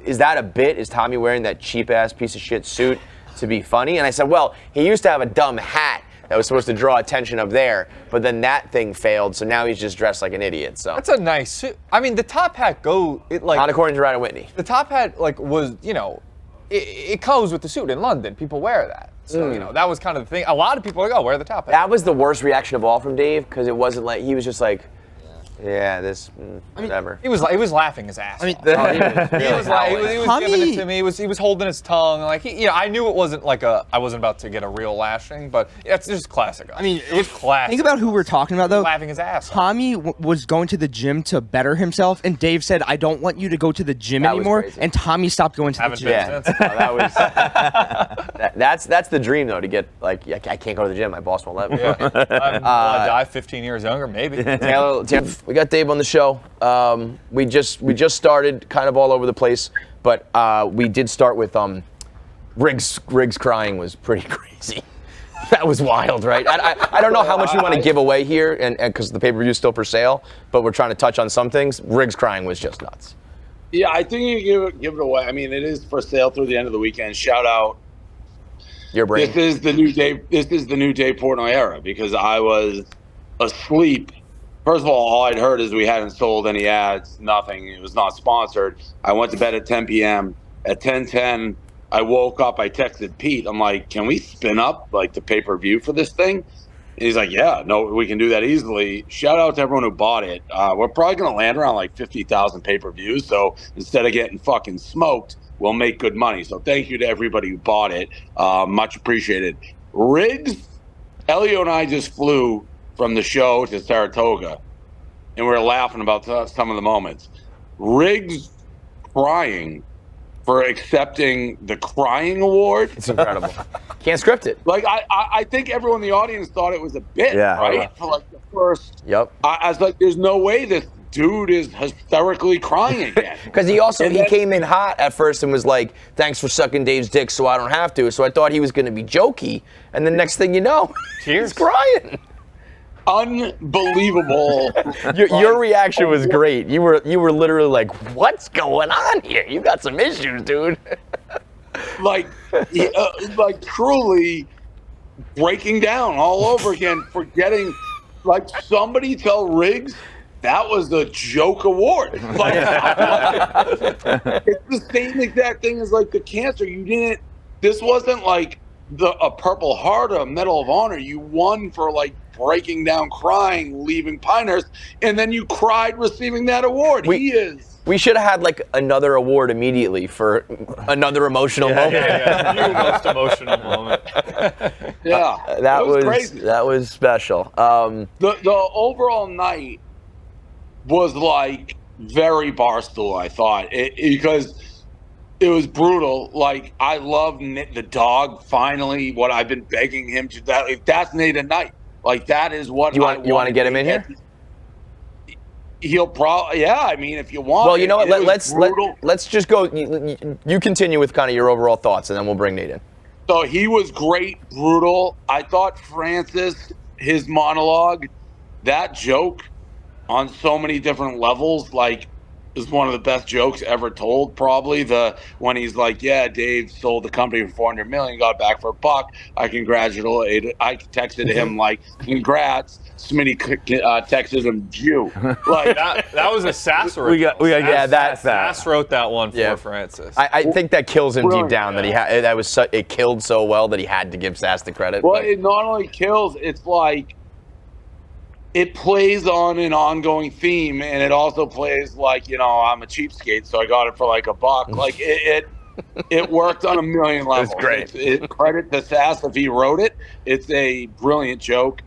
is that a bit? Is Tommy wearing that cheap ass piece of shit suit to be funny? And I said, well, he used to have a dumb hat that was supposed to draw attention up there, but then that thing failed, so now he's just dressed like an idiot. So that's a nice suit. I mean, the top hat not according to Ryan Whitney. The top hat was, it goes with the suit in London. People wear that. So, that was kind of the thing. A lot of people are like, oh, wear the top hat. That was the worst reaction of all from Dave, because it wasn't like, he was just like, whatever. He was laughing his ass off. He was giving it to me. He was holding his tongue. Like I knew it wasn't like I wasn't about to get a real lashing, but it's just classic. I mean, it was classic. Think about who we're talking about though. Laughing his ass off. Tommy was going to the gym to better himself, and Dave said, "I don't want you to go to the gym anymore." And Tommy stopped going to the gym. That's the dream though, to get like I can't go to the gym. My boss won't let me. I'm gonna die 15 years younger, maybe. Taylor, we got Dave on the show. We just started kind of all over the place, but we did start with Riggs crying was pretty crazy. That was wild, right? I don't know how much we want to give away here, and because the pay-per-view is still for sale, but we're trying to touch on some things. Riggs crying was just nuts. Yeah, I think you give it away. I mean, it is for sale through the end of the weekend. Shout out. Your brain. This is the new Dave Portnoy era, because I was asleep. First of all I'd heard is we hadn't sold any ads, nothing. It was not sponsored. I went to bed at 10 p.m. At 10:10, I woke up. I texted Pete. I'm like, can we spin up like the pay-per-view for this thing? And he's like, yeah, no, we can do that easily. Shout out to everyone who bought it. We're probably going to land around like 50,000 pay-per-views. So instead of getting fucking smoked, we'll make good money. So thank you to everybody who bought it. Much appreciated. Riggs, Elio and I just flew from the show to Saratoga, and we were laughing about some of the moments. Riggs crying for accepting the crying award. It's incredible. Can't script it. Like I think everyone in the audience thought it was a bit, right? For like the first. Yep. I was like, there's no way this dude is hysterically crying again. Because he came in hot at first and was like, thanks for sucking Dave's dick so I don't have to. So I thought he was going to be jokey, and the next thing you know, he's crying. Unbelievable. Your reaction was great. You were literally like, what's going on here? You got some issues, dude. like truly breaking down all over again, forgetting. Like, somebody tell Riggs that was a joke award. Like, it's the same exact thing as like the cancer. This wasn't like a Purple Heart or a Medal of Honor. You won for like breaking down, crying, leaving Pinehurst, and then you cried receiving that award. We should have had like another award immediately for another emotional moment. Yeah. You most emotional moment. Yeah, that was crazy. That was special. The overall night was like very Barstool, I thought, because it was brutal. Like, I love the dog. Finally, what I've been begging him to. That's Nate at night. Like, that is what you want to get him in here. He'll probably, yeah. I mean, if you want. Well, you know what? Let's just go. You continue with kind of your overall thoughts, and then we'll bring Nate in. So he was great, brutal. I thought Francis, his monologue, that joke on so many different levels, like, is one of the best jokes ever told. Probably when he's like, "Yeah, Dave sold the company for $400 million, got it back for $1. I congratulated. I texted him like, "Congrats." Smitty texted him Jew. Like that was a Sass. Sass wrote that one for Francis. I think that kills him deep down that he had. That was it killed so well that he had to give Sass the credit. Well, it not only kills, it's like it plays on an ongoing theme, and it also plays like, I'm a cheapskate, so I got it for like $1. Like it worked on a million levels. It's great. It credit to Sass if he wrote it. It's a brilliant joke.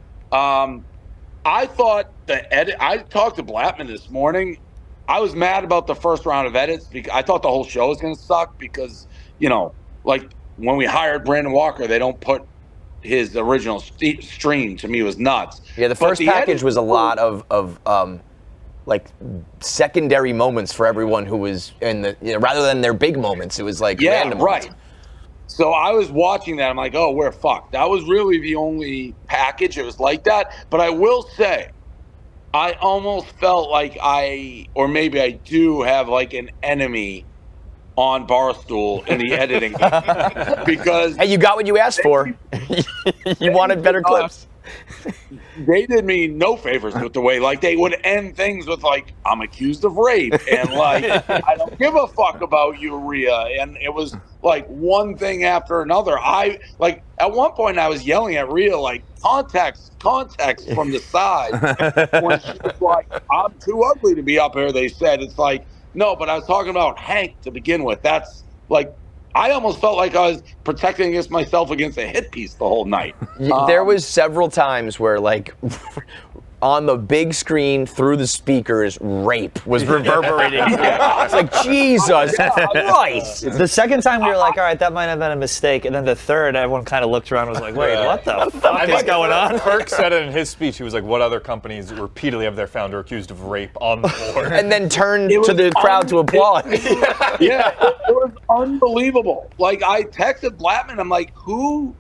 I thought the edit. I talked to Blattman this morning. I was mad about the first round of edits because I thought the whole show was going to suck because, like when we hired Brandon Walker, they don't put his original stream. To me, was nuts. Yeah, the first package was a lot of like secondary moments for everyone who was in the rather than their big moments. It was like random right. Moments. So I was watching that. I'm like, oh, we're fucked. That was really the only package. It was like that. But I will say, I almost felt like maybe I do have like an enemy on Barstool in the editing because hey, you got what you asked for. You wanted better clips. They did me no favors with the way, like, they would end things with, like, I'm accused of rape, and, like, I don't give a fuck about you, Rhea. And it was, like, one thing after another. Like, at one point I was yelling at Rhea, like, context from the side. When she was like, I'm too ugly to be up here, they said. It's like, no, but I was talking about Hank to begin with. That's, like, I almost felt like I was protecting against myself against a hit piece the whole night. There was several times where, like, on the big screen through the speakers, rape was reverberating. It's like, Jesus Christ. The second time we were like, all right, that might have been a mistake. And then the third, everyone kind of looked around and was like, wait, what the fuck is going on? Kirk said it in his speech. He was like, what other companies repeatedly have their founder accused of rape on the board? And then turned to the crowd to applaud. Yeah, it was unbelievable. Like, I texted Blattman, I'm like, who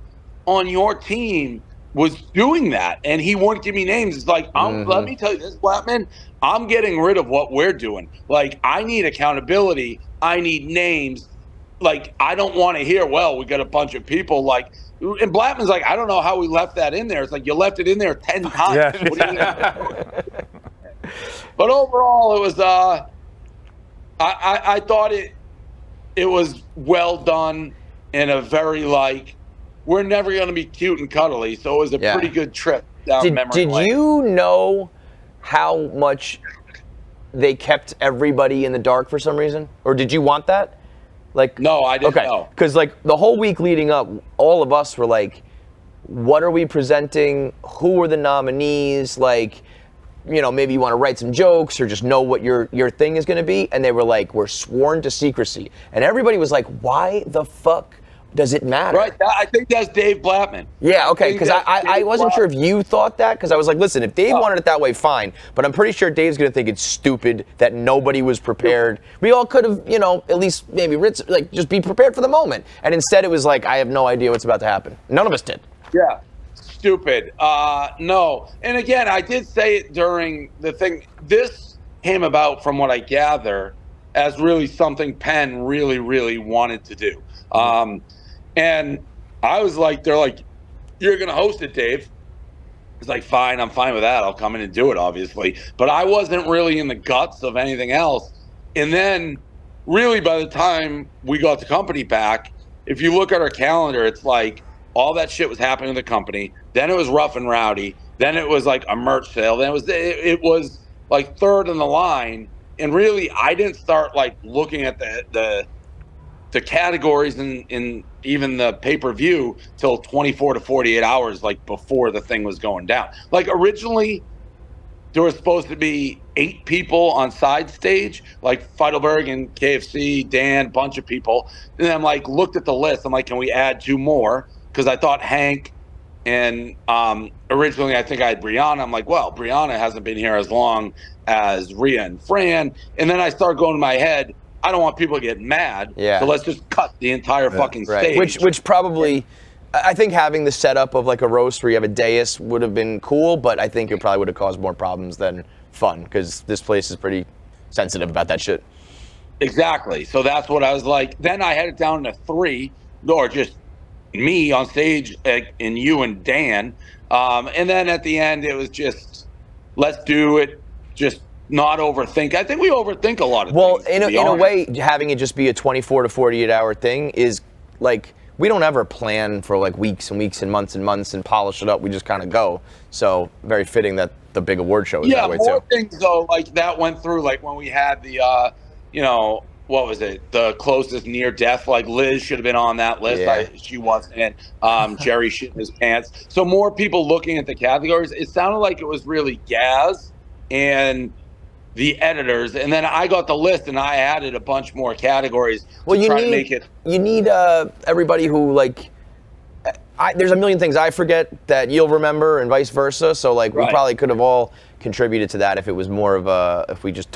on your team was doing that? And he wouldn't give me names. It's like, let me tell you this, Blattman, I'm getting rid of what we're doing. Like, I need accountability. I need names. Like, I don't want to hear, well, we got a bunch of people, like, and Blattman's like, I don't know how we left that in there. It's like, you left it in there 10 times. Yeah. What are you gonna do? But overall, it was, I thought it was well done in a very, like, we're never going to be cute and cuddly, so it was a pretty good trip down memory lane. Did you know how much they kept everybody in the dark for some reason? Or did you want that? Like, no, I didn't know. Because, like, the whole week leading up, all of us were like, what are we presenting? Who are the nominees? Like, you know, maybe you want to write some jokes or just know what your thing is going to be. And they were like, we're sworn to secrecy. And everybody was like, why the fuck does it matter? Right, I think that's Dave Blattman. Yeah, okay, because I wasn't sure if you thought that, because I was like, listen, if Dave wanted it that way, fine. But I'm pretty sure Dave's going to think it's stupid that nobody was prepared. We all could have, you know, at least maybe just be prepared for the moment. And instead it was like, I have no idea what's about to happen. None of us did. Yeah, stupid. No. And again, I did say it during the thing. This came about, from what I gather, as really something Penn really, really wanted to do. And I was like, they're like, you're going to host it, Dave. It's like, fine, I'm fine with that. I'll come in and do it, obviously. But I wasn't really in the guts of anything else. And then, really, by the time we got the company back, if you look at our calendar, it's like all that shit was happening in the company. Then it was Rough and Rowdy. Then it was like a merch sale. Then it was like third in the line. And really, I didn't start like looking at the categories in even the pay-per-view till 24 to 48 hours, like before the thing was going down. Like, originally there was supposed to be 8 people on side stage, like Feidelberg and KFC, Dan, bunch of people. And then I'm like, looked at the list. I'm like, can we add 2 more? Because I thought Hank and originally I think I had Brianna. I'm like, well, Brianna hasn't been here as long as Rhea and Fran. And then I started going to my head, I don't want people to get mad, so let's just cut the entire fucking stage. Which probably, I think having the setup of like a roast where you have a dais would have been cool, but I think it probably would have caused more problems than fun, because this place is pretty sensitive about that shit. Exactly. So that's what I was like. Then I had it down to 3, or just me on stage and you and Dan. And then at the end, it was just, let's do it, just not overthink. I think we overthink a lot of things. Well, in a way, having it just be a 24 to 48 hour thing is like, we don't ever plan for like weeks and weeks and months and polish it up. We just kind of go. So very fitting that the big award show is that way too. Yeah, more things though, like that went through, like when we had the, you know, what was it? The closest near death, like Liz should have been on that list. Yeah. She wasn't. Jerry shit in his pants. So more people looking at the categories. It sounded like it was really Gaz and the editors, and then I got the list and I added a bunch more categories to try to make it. You need everybody who, like, there's a million things I forget that you'll remember and vice versa, so like we probably could have all contributed to that if it was more of a, if we just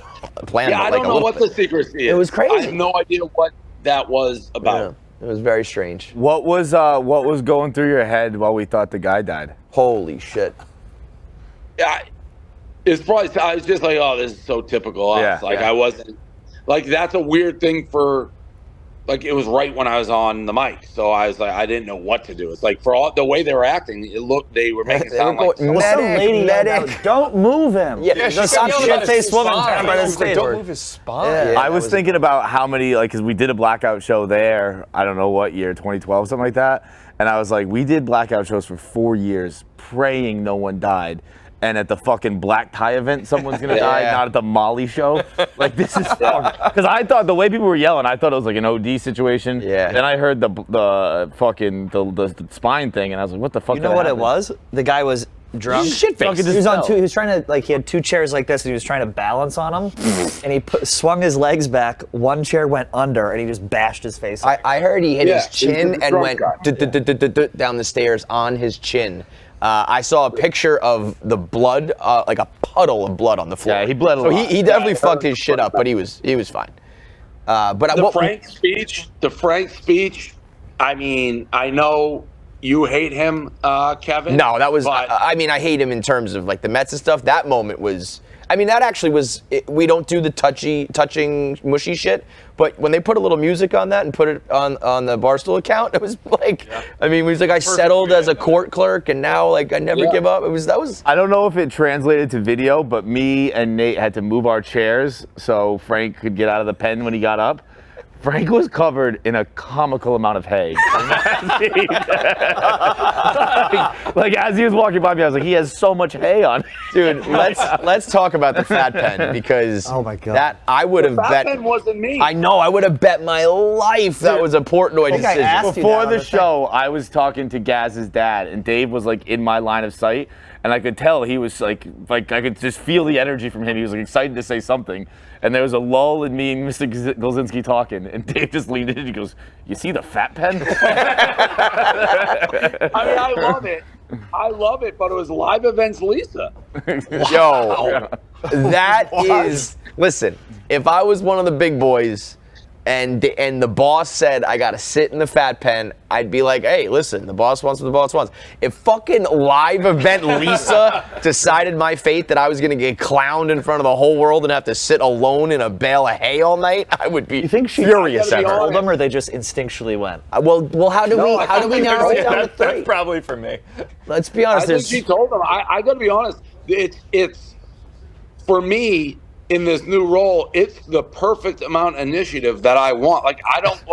planned it. Yeah, I don't know what the secrecy is. It was crazy. I have no idea what that was about. Yeah, it was very strange. What was going through your head while we thought the guy died? Holy shit. Yeah. It's probably, I was just like, oh, this is so typical us. I wasn't, like, that's a weird thing for like it was right when I was on the mic, so I was like, I didn't know what to do. It's like for all the way they were acting, they were making it sound like medic. Don't move him. Yeah, Stop shit-faced woman spine. by the stage. Don't move his spine. Yeah. I was thinking about how many, like, because we did a blackout show there, I don't know what year, 2012, something like that. And I was like, we did blackout shows for 4 years, praying no one died. And at the fucking black tie event, someone's gonna die, not at the Molly show. Like, this is fucking, because I thought the way people were yelling, I thought it was like an OD situation. Yeah. Then I heard the fucking the spine thing, and I was like, what the fuck? You know what it was? The guy was drunk. He's shit-faced. He was on two. He was trying to he had 2 chairs like this, and he was trying to balance on them. And he swung his legs back. One chair went under, and he just bashed his face. I heard he hit his chin and went down the stairs on his chin. I saw a picture of the blood, like a puddle of blood on the floor. Yeah, he bled a so lot. he definitely fucked his shit up, but he was fine. But the Frank speech. I mean, I know you hate him, Kevin. No, that was. I mean, I hate him in terms of like the Mets and stuff. That moment was. I mean, that actually was. We don't do the touching, mushy shit. But when they put a little music on that and put it on the Barstool account, it was like. Yeah. I mean, it was like I settled as a court clerk, and now like I never give up. That was. I don't know if it translated to video, but me and Nate had to move our chairs so Frank could get out of the pen when he got up. Frank was covered in a comical amount of hay. like as he was walking by me, I was like, he has so much hay on. Dude, let's talk about the fat pen because oh my God. That I would have bet. Fat pen wasn't me. I know. I would have bet my life that was a Portnoy decision. Before the show, I was talking to Gaz's dad, and Dave was like in my line of sight, and I could tell he was like I could just feel the energy from him. He was like excited to say something. And there was a lull in me and Mr. Golzinski talking, and Dave just leaned in and he goes, "You see the fat pen?" I mean, I love it, but it was live events, Lisa. Yo, that is. Listen, if I was one of the big boys, and the boss said I gotta sit in the fat pen, I'd be like, hey, listen, the boss wants what the boss wants. If fucking live event Lisa decided my fate that I was gonna get clowned in front of the whole world and have to sit alone in a bale of hay all night, I would be furious at her. Told them, or they just instinctually went. Well, how do we narrow it down to 3? That's probably for me. Let's be honest. I think she told them. I gotta be honest. It's for me. In this new role, it's the perfect amount of initiative that I want. Like I don't,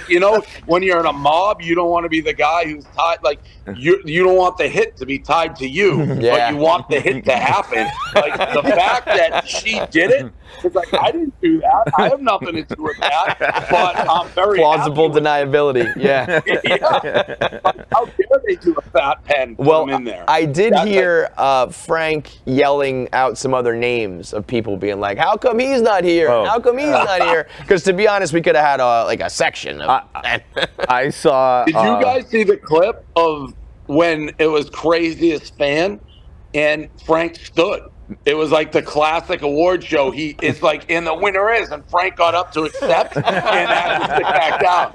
you know, when you're in a mob, you don't want to be the guy who's tied. Like you don't want the hit to be tied to you, but you want the hit to happen. Like the fact that she did it, it's like I didn't do that. I have nothing to do with that. But I'm very plausible deniability. Yeah. Like, how dare they do a fat pen? Put them in there. I did hear Frank yelling out some other names of people being like, how come he's not here? How come he's not here? Because to be honest, we could have had like a section. I saw. Did you guys see the clip of when it was Craziest Fan and Frank stood? It was like the classic award show. It's like, and the winner is, and Frank got up to accept and had to sit back down.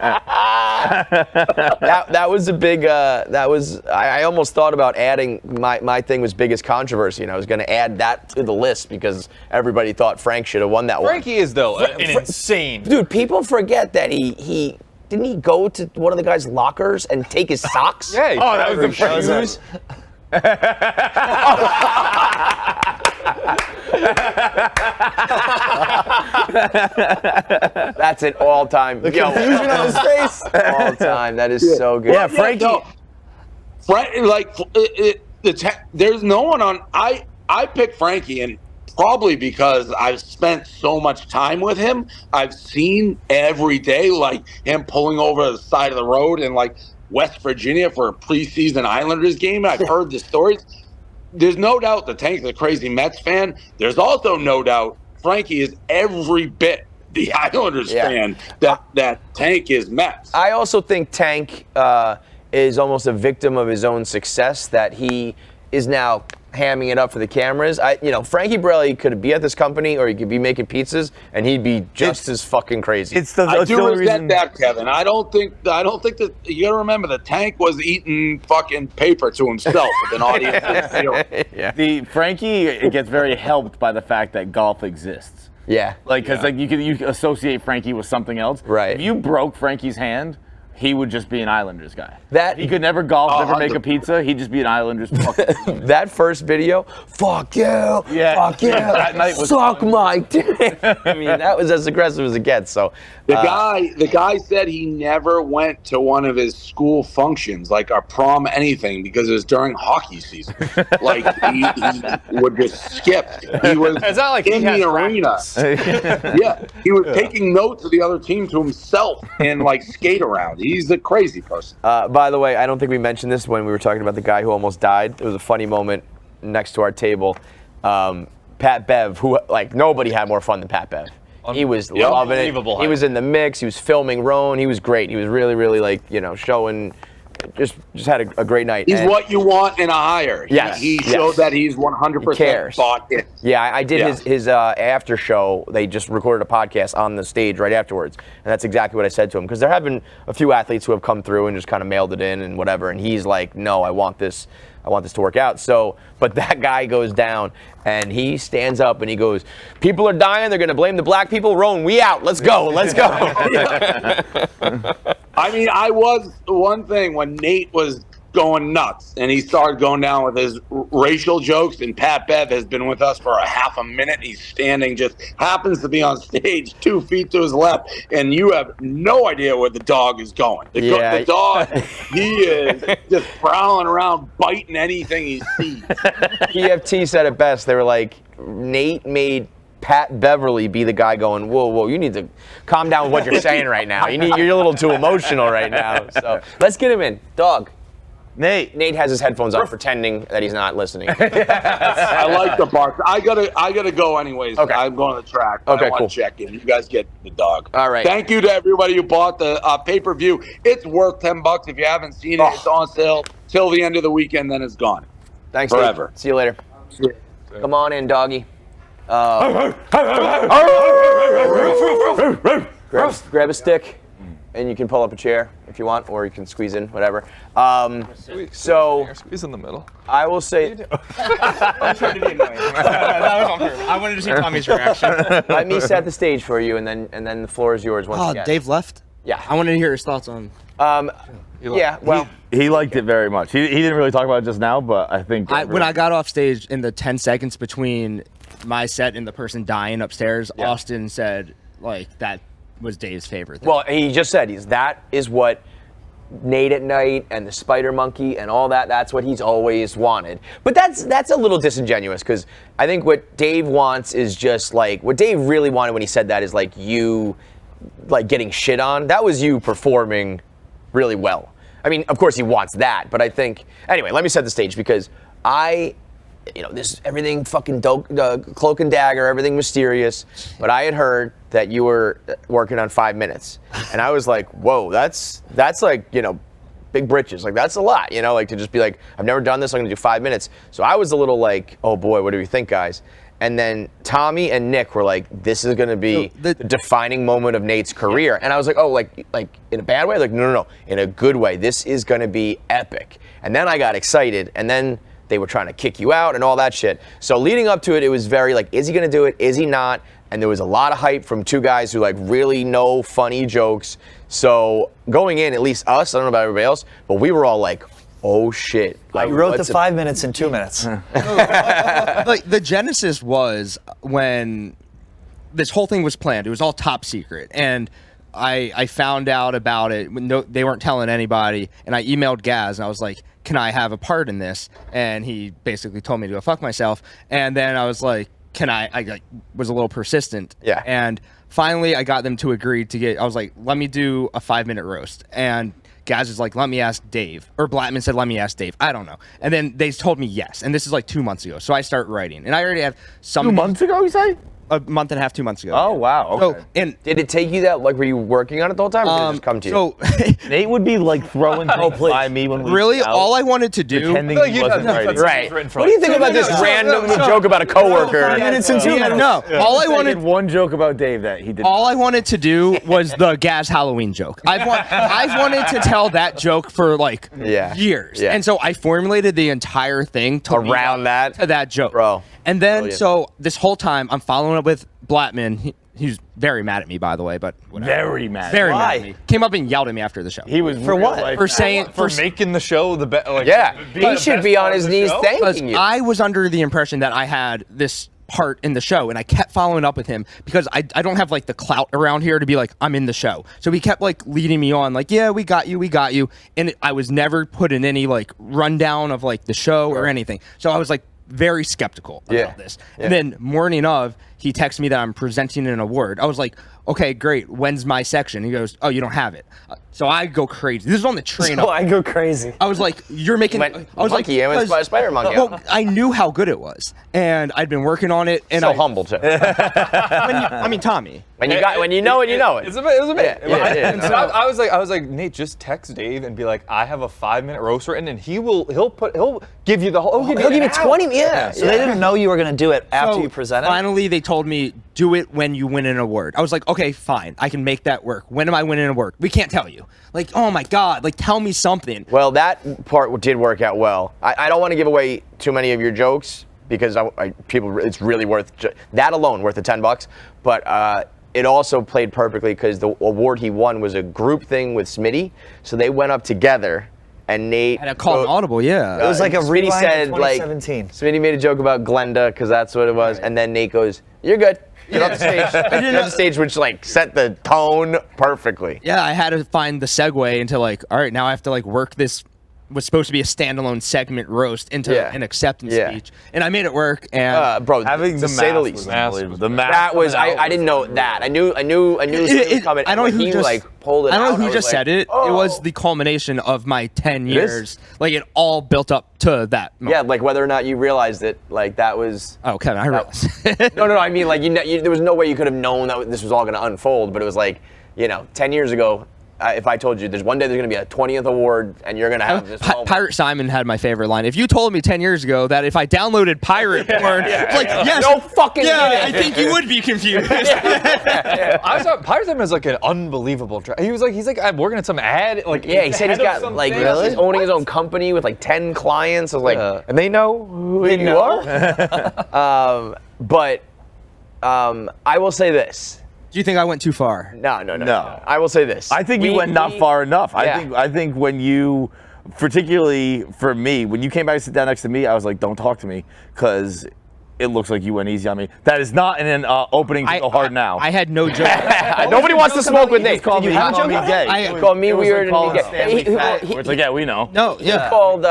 that was a big. I almost thought about adding my thing was biggest controvery, and I was going to add that to the list because everybody thought Frank should have won that one. Frankie is though an insane dude. People forget that he didn't he go to one of the guys' lockers and take his socks? Yeah. That was the shoes. That's an all-time. The confusion on his face. All-time. That is so good. Yeah, Frankie. There's no one on. I picked Frankie, and probably because I've spent so much time with him. I've seen every day, like him pulling over the side of the road in like West Virginia for a preseason Islanders game. I've heard the stories. There's no doubt the Tank's a crazy Mets fan. There's also no doubt Frankie is every bit the Islanders fan that Tank is Mets. I also think Tank is almost a victim of his own success, that he is now hamming it up for the cameras. Frankie Borelli could be at this company, or he could be making pizzas, and he'd be just as fucking crazy. I do resent that, Kevin. I don't think that you gotta remember the Tank was eating fucking paper to himself with an audience. The Frankie gets very helped by the fact that golf exists. Yeah. Like, because like you could associate Frankie with something else. Right. If you broke Frankie's hand, he would just be an Islanders guy. That he could never golf, never make a pizza. He'd just be an Islanders. That first video, fuck you, fuck you, that night was suck my dick. I mean, that was as aggressive as it gets. So the guy said he never went to one of his school functions, like a prom, anything, because it was during hockey season. Like he would just skip. He was Is that like in the arena. Yeah, he was taking notes of the other team to himself and like skate around. He's a crazy person. By the way, I don't think we mentioned this when we were talking about the guy who almost died. It was a funny moment next to our table. Pat Bev, who like nobody had more fun than Pat Bev. He was loving it. He was in the mix. He was filming Roan. He was great. He was really, really like showing. Just had a great night. He's what you want in a hire. Yes, he showed that he's 100% bought in. Yeah, I did his after show. They just recorded a podcast on the stage right afterwards, and that's exactly what I said to him. Because there have been a few athletes who have come through and just kind of mailed it in and whatever, and he's like, no, I want this to work out. So, but that guy goes down and he stands up and he goes, people are dying. They're going to blame the black people. Roan, we out. Let's go. Let's go. I mean, I was one thing when Nate was going nuts and he started going down with his racial jokes, and Pat Bev has been with us for a half a minute. He's standing, just happens to be on stage 2 feet to his left, and you have no idea where the dog is going. The dog, he is just prowling around, biting anything he sees. PFT said it best. They were like, Nate made Pat Beverly be the guy going, whoa, you need to calm down with what you're saying right now. You're a little too emotional right now. So let's get him in. Dog. Nate has his headphones on, pretending that he's not listening. I like the bark. I gotta go anyways. Okay. I'm going to the track. Okay, I want cool. to check in. You guys get the dog. All right. Thank you to everybody who bought the pay-per-view. It's worth $10 if you haven't seen it. It's on sale till the end of the weekend, then it's gone. Thanks, forever. Nate. See you later. Come on in, doggy. Grab a stick, and you can pull up a chair if you want, or you can squeeze in, whatever. So squeeze in the middle. I will say. I'm trying to be annoying. That was on purpose. I wanted to see Tommy's reaction. Let me set the stage for you, and then the floor is yours once again. Dave left? Yeah. I wanted to hear his thoughts on. Yeah. Well, he liked it very much. He didn't really talk about it just now, but I think When I got off stage in the 10 seconds between my set and the person dying upstairs, Austin said like that was Dave's favorite thing. Well, he just said that is what Nate at Night and the Spider Monkey and all that, that's what he's always wanted. But that's a little disingenuous, because I think what Dave wants is just like, what Dave really wanted when he said that is like you like getting shit on. That was you performing really well. I mean, of course he wants that, but I think, anyway, let me set the stage, because this everything fucking cloak and dagger, everything mysterious. But I had heard that you were working on 5 minutes, and I was like, whoa, that's like big britches. Like that's a lot, like to just be like, I've never done this. I'm gonna do 5 minutes. So I was a little like, oh boy, what do you think, guys? And then Tommy and Nick were like, this is gonna be the defining moment of Nate's career. And I was like, oh, like in a bad way? Like no, in a good way. This is gonna be epic. And then I got excited, and then they were trying to kick you out and all that shit. So leading up to it, it was very like, is he gonna do it? Is he not? And there was a lot of hype from two guys who like really know funny jokes. So going in, at least us, I don't know about everybody else, but we were all like, oh shit. Like, I wrote the 5 minutes in 2 minutes. Like the genesis was when this whole thing was planned. It was all top secret, and I found out about it. They weren't telling anybody, and I emailed Gaz, and I was like, can I have a part in this? And he basically told me to go fuck myself. And then I was like, I was a little persistent. Yeah. And finally I got them to agree I was like, let me do a 5-minute roast. And Gaz was like, let me ask Dave. Or Blattman said, let me ask Dave. I don't know. And then they told me yes. And this is like 2 months ago. So I start writing. And I already have some. 2 months ago, you say? A month and a half, 2 months ago. Oh, wow. Okay. So, and did it take you that, like, were you working on it the whole time, or did it just come to you? So Nate would be like throwing things by me when we really, was out, all I wanted to do. pretending he wasn't writing. Right. What do you think about this random joke about a coworker? 5 minutes and 2 minutes. No, all I wanted. One joke about Dave that he did. All I wanted to do was the Gaz Halloween joke. I've wanted to tell that joke for like years, Yeah. and so I formulated the entire thing to around that joke. Bro. And then, so this whole time, I'm following up with Blattman. He's very mad at me, by the way, but whatever. Very mad. Very mad at me. Came up and yelled at me after the show. He was For what? like, For saying For making the show the best. Like, He should be on his knees thanking you. I was under the impression that I had this part in the show, and I kept following up with him because I don't have like the clout around here to be like, I'm in the show. So he kept like leading me on, like, yeah, we got you. And I was never put in any like rundown of like the show or anything. So I was like very skeptical about this. And then morning of, he texted me that I'm presenting an award. I was like, okay, great. When's my section? He goes, oh, you don't have it. So I go crazy. This is on the train. So I go crazy. I was like, you're making. I was like, Spider Monkey. well, I knew how good it was, and I'd been working on it. And humble too. I mean, Tommy. When you know it, you know it. It was a bit. Yeah. So I was like, Nate, just text Dave and be like, I have a 5-minute roast written, and he'll give you the whole. He'll give you 20. Yeah. So they didn't know you were going to do it after you presented? Finally, they told me, do it when you win an award. I was like, okay, fine. I can make that work. When am I winning an award? We can't tell you. Like, oh my God, like tell me something. Well, that part did work out well. I don't want to give away too many of your jokes because it's really worth that alone worth the $10. But it also played perfectly because the award he won was a group thing with Smitty, so they went up together. And Nate had a call an audible, yeah. It was like a Smitty rewind said, of 2017. Smitty made a joke about Glenda because that's what it was, and then Nate goes, "You're good." Get off the stage. Get off the stage, which like set the tone perfectly. Yeah, I had to find the segue into like, all right, now I have to like work this. Was supposed to be a standalone segment roast into an acceptance speech, and I made it work. And bro, having the say the mask least, was unbelievable. The mask that was I didn't know that. I knew it was coming. I don't know who just pulled it. I don't know out, who just said it. Oh. It was the culmination of my 10 years. Like it all built up to that moment. Yeah, like whether or not you realized it, like that was. Oh, Kevin, I realized. No. I mean, like there was no way you could have known that this was all going to unfold. But it was like, 10 years ago. If I told you there's one day there's going to be a 20th award and you're going to have this moment. Pirate Simon had my favorite line. If you told me 10 years ago that if I downloaded pirate porn, like, yes. No fucking I think you would be confused. I thought Pirate Simon is like an unbelievable he's like I'm working at some ad. Like, he said he's got like he's owning his own company with like 10 clients. I was like, and they know who you are. But I will say this. Do you think I went too far? No. I will say this. I think you went not far enough. I think when you, particularly for me, when you came back to sit down next to me, I was like, don't talk to me because it looks like you went easy on me. That is not an opening to go hard now. I had no joke. Nobody wants to smoke with Nate. Did you have a joke? Gay. He called me weird and gay. It's like, yeah, we know. No, yeah. He called,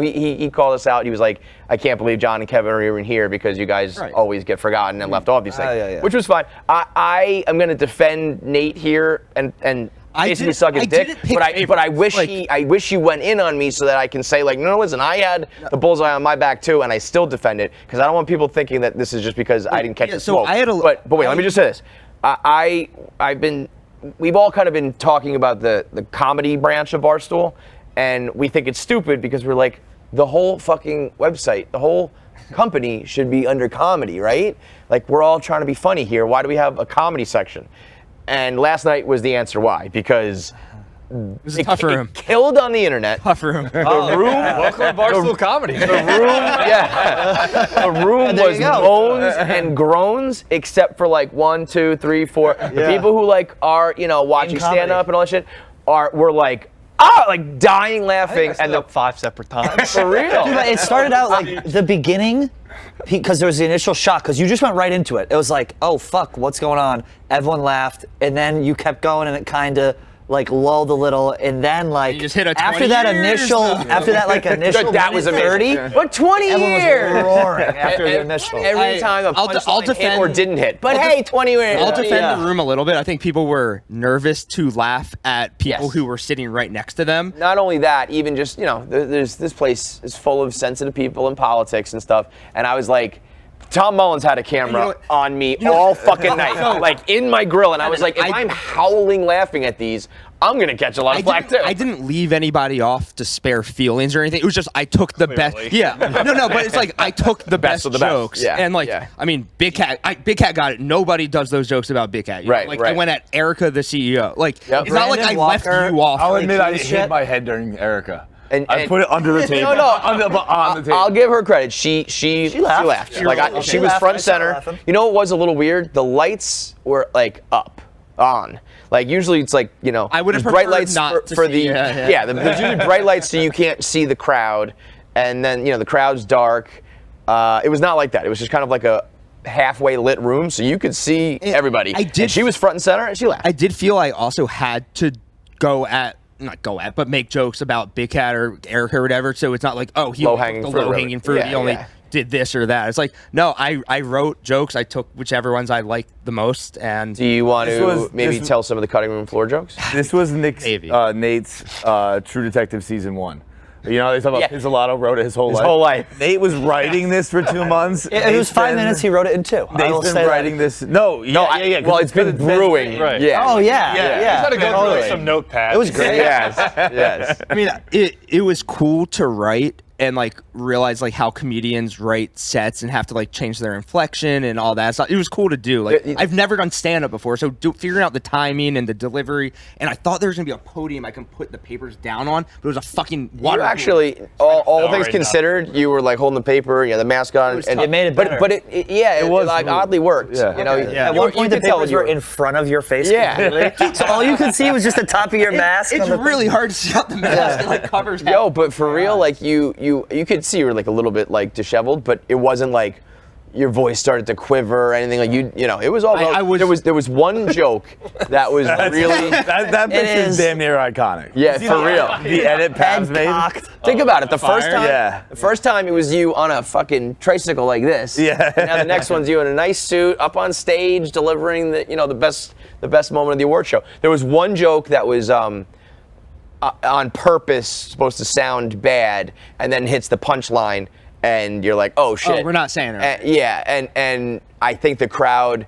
he called us out. He was like, I can't believe John and Kevin are even here because you guys always get forgotten and left off these things, which was fine. I am going to defend Nate here and basically suck his dick, but I wish you went in on me so that I can say like, no, listen, I had the bullseye on my back too, and I still defend it because I don't want people thinking that this is just because I didn't catch the smoke. But wait, let me just say this: we've all kind of been talking about the comedy branch of Barstool, and we think it's stupid because we're like, the whole fucking website, the whole company should be under comedy, right? Like we're all trying to be funny here. Why do we have a comedy section? And last night was the answer why, because it was a tough room. It killed on the internet. Tough room. The room. Welcome to Barstool Comedy. The room was moans and groans, except for like 1, 2, 3, 4. The people who like are watching stand up and all that shit were like dying laughing, and up 5 separate times. For real. Dude, it started out like the beginning, because there was the initial shock, because you just went right into it. It was like, oh fuck, what's going on? Everyone laughed, and then you kept going, and it kind of like lulled a little, and then like you just hit a after that initial that was amazing. 30, but 20 years was roaring after the initial. Every time a punchline hit or didn't hit, but hey, 20 years. I'll defend the room a little bit. I think people were nervous to laugh at people who were sitting right next to them. Not only that, even just this place is full of sensitive people in politics and stuff, and I was like, Tom Mullins had a camera on me all fucking night, like in my grill, and I was like, if I'm howling laughing at these, I'm gonna catch a lot of flack too. I didn't leave anybody off to spare feelings or anything. It was just I took the best. Yeah, no, but it's like I took the best of the jokes, and like I mean, Big Cat got it. Nobody does those jokes about Big Cat. Right. I went at Erica, the CEO. Like it's not like I left you off. I'll admit I hit my head during Erica. I put it under the table. No, on the table. I'll give her credit. She laughed. Yeah. Like she was laughed. front I saw her center. laughing. You know what was a little weird? The lights were like on. Like usually it's like, you know, I would have there's bright preferred lights not to for see- the yeah. there's usually bright lights so you can't see the crowd, and then the crowd's dark. It was not like that. It was just kind of like a halfway lit room, so you could see everybody. And she was front and center, and she laughed. I did feel I also had to but make jokes about Big Cat or Eric or whatever. So it's not like, oh, he Low-hanging took fruit, the low-hanging fruit. yeah, he only yeah. did this or that. It's like, no, I wrote jokes. I took whichever ones I liked the most. And Do you want to maybe tell some of the cutting room floor jokes? This was Nate's True Detective season 1. You know, they talk about Pizzolatto wrote it his whole life. Nate was writing this for 2 months. It was 5 minutes. He wrote it in 2. Nate's been writing this. Well, it's been brewing. Right. Yeah. Oh yeah. Just had to go through some notepads. It was great. Yes. I mean, it was cool to write and like realize like how comedians write sets and have to like change their inflection and all that stuff. It was cool to do. Like I've never done stand-up before, so figuring out the timing and the delivery. And I thought there was gonna be a podium I can put the papers down on, but it was a fucking water. You actually, all things considered, you were like holding the paper, the mask on, and it made it better. But it was like oddly worked. Yeah. You know, At one point, the papers were in front of your face. completely. So all you could see was just the top of your mask. It's really hard to see out the mask. It like covers. Yo, but for real, like you could see you were like a little bit like disheveled, but it wasn't like your voice started to quiver or anything. Like it was all. There was one joke that was really that picture is damn near iconic. Yeah, See for the- real. The edit Pabs made. Think about it. The first Fire? time, Yeah. the first time it was you on a fucking tricycle like this. Yeah. And now the next one's you in a nice suit, up on stage, delivering the best moment of the award show. There was one joke that was on purpose supposed to sound bad, and then hits the punchline, and you're like, oh shit. Oh, we're not saying it. And I think the crowd.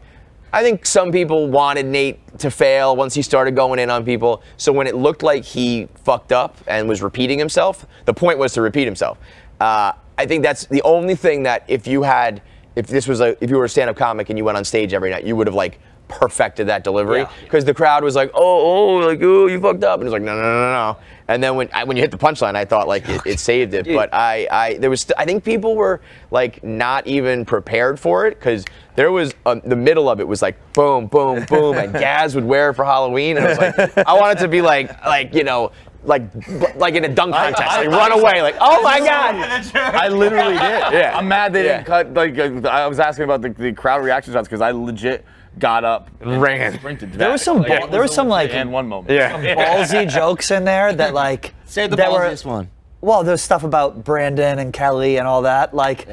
I think some people wanted Nate to fail once he started going in on people. So when it looked like he fucked up and was repeating himself, the point was to repeat himself. I think that's the only thing that if you were a stand-up comic and you went on stage every night, you would have like perfected that delivery, because the crowd was like, oh, you fucked up, and it was like, no. And then when you hit the punchline, I thought like it saved it. But I think people were like not even prepared for it, because there was the middle of it was like boom, boom, boom, and Gaz would wear it for Halloween, and I was like, I wanted to be like in a dunk contest, like run away, like, oh my god. I literally did. Yeah. I'm mad they didn't cut. Like I was asking about the crowd reaction shots, because I legit got up and ran, sprinted. There was some like and one moment. some ballsy jokes in there that like Say the that were ballsiest one. Well, there's stuff about Brandon and Kelly and all that. Like,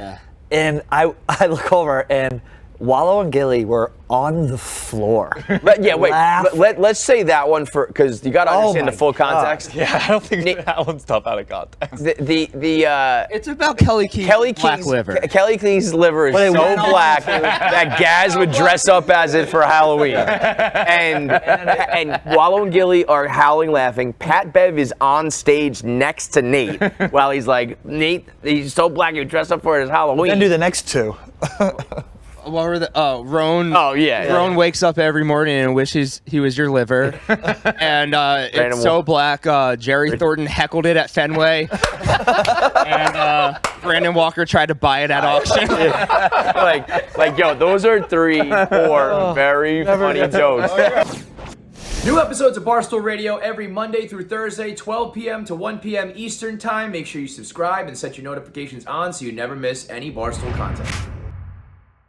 and I look over and Wallow and Gilly were on the floor. Let's say that one because you got to understand the full context. Yeah, I don't think that one's tough out of context. It's about Kelly Key's black liver. Kelly Key's liver is so black that Gaz would dress up as it for Halloween. And Wallow and Gilly are howling laughing. Pat Bev is on stage next to Nate while he's like, Nate, he's so black you dress up for it as Halloween. Then do the next two. What were the Roan? Oh yeah. Roan wakes up every morning and wishes he was your liver, and it's so black. Jerry Thornton heckled it at Fenway, and Brandon Walker tried to buy it at auction. like yo, those are 3-4 very funny jokes. New episodes of Barstool Radio every Monday through Thursday, 12 p.m. to 1 p.m. Eastern Time. Make sure you subscribe and set your notifications on so you never miss any Barstool content.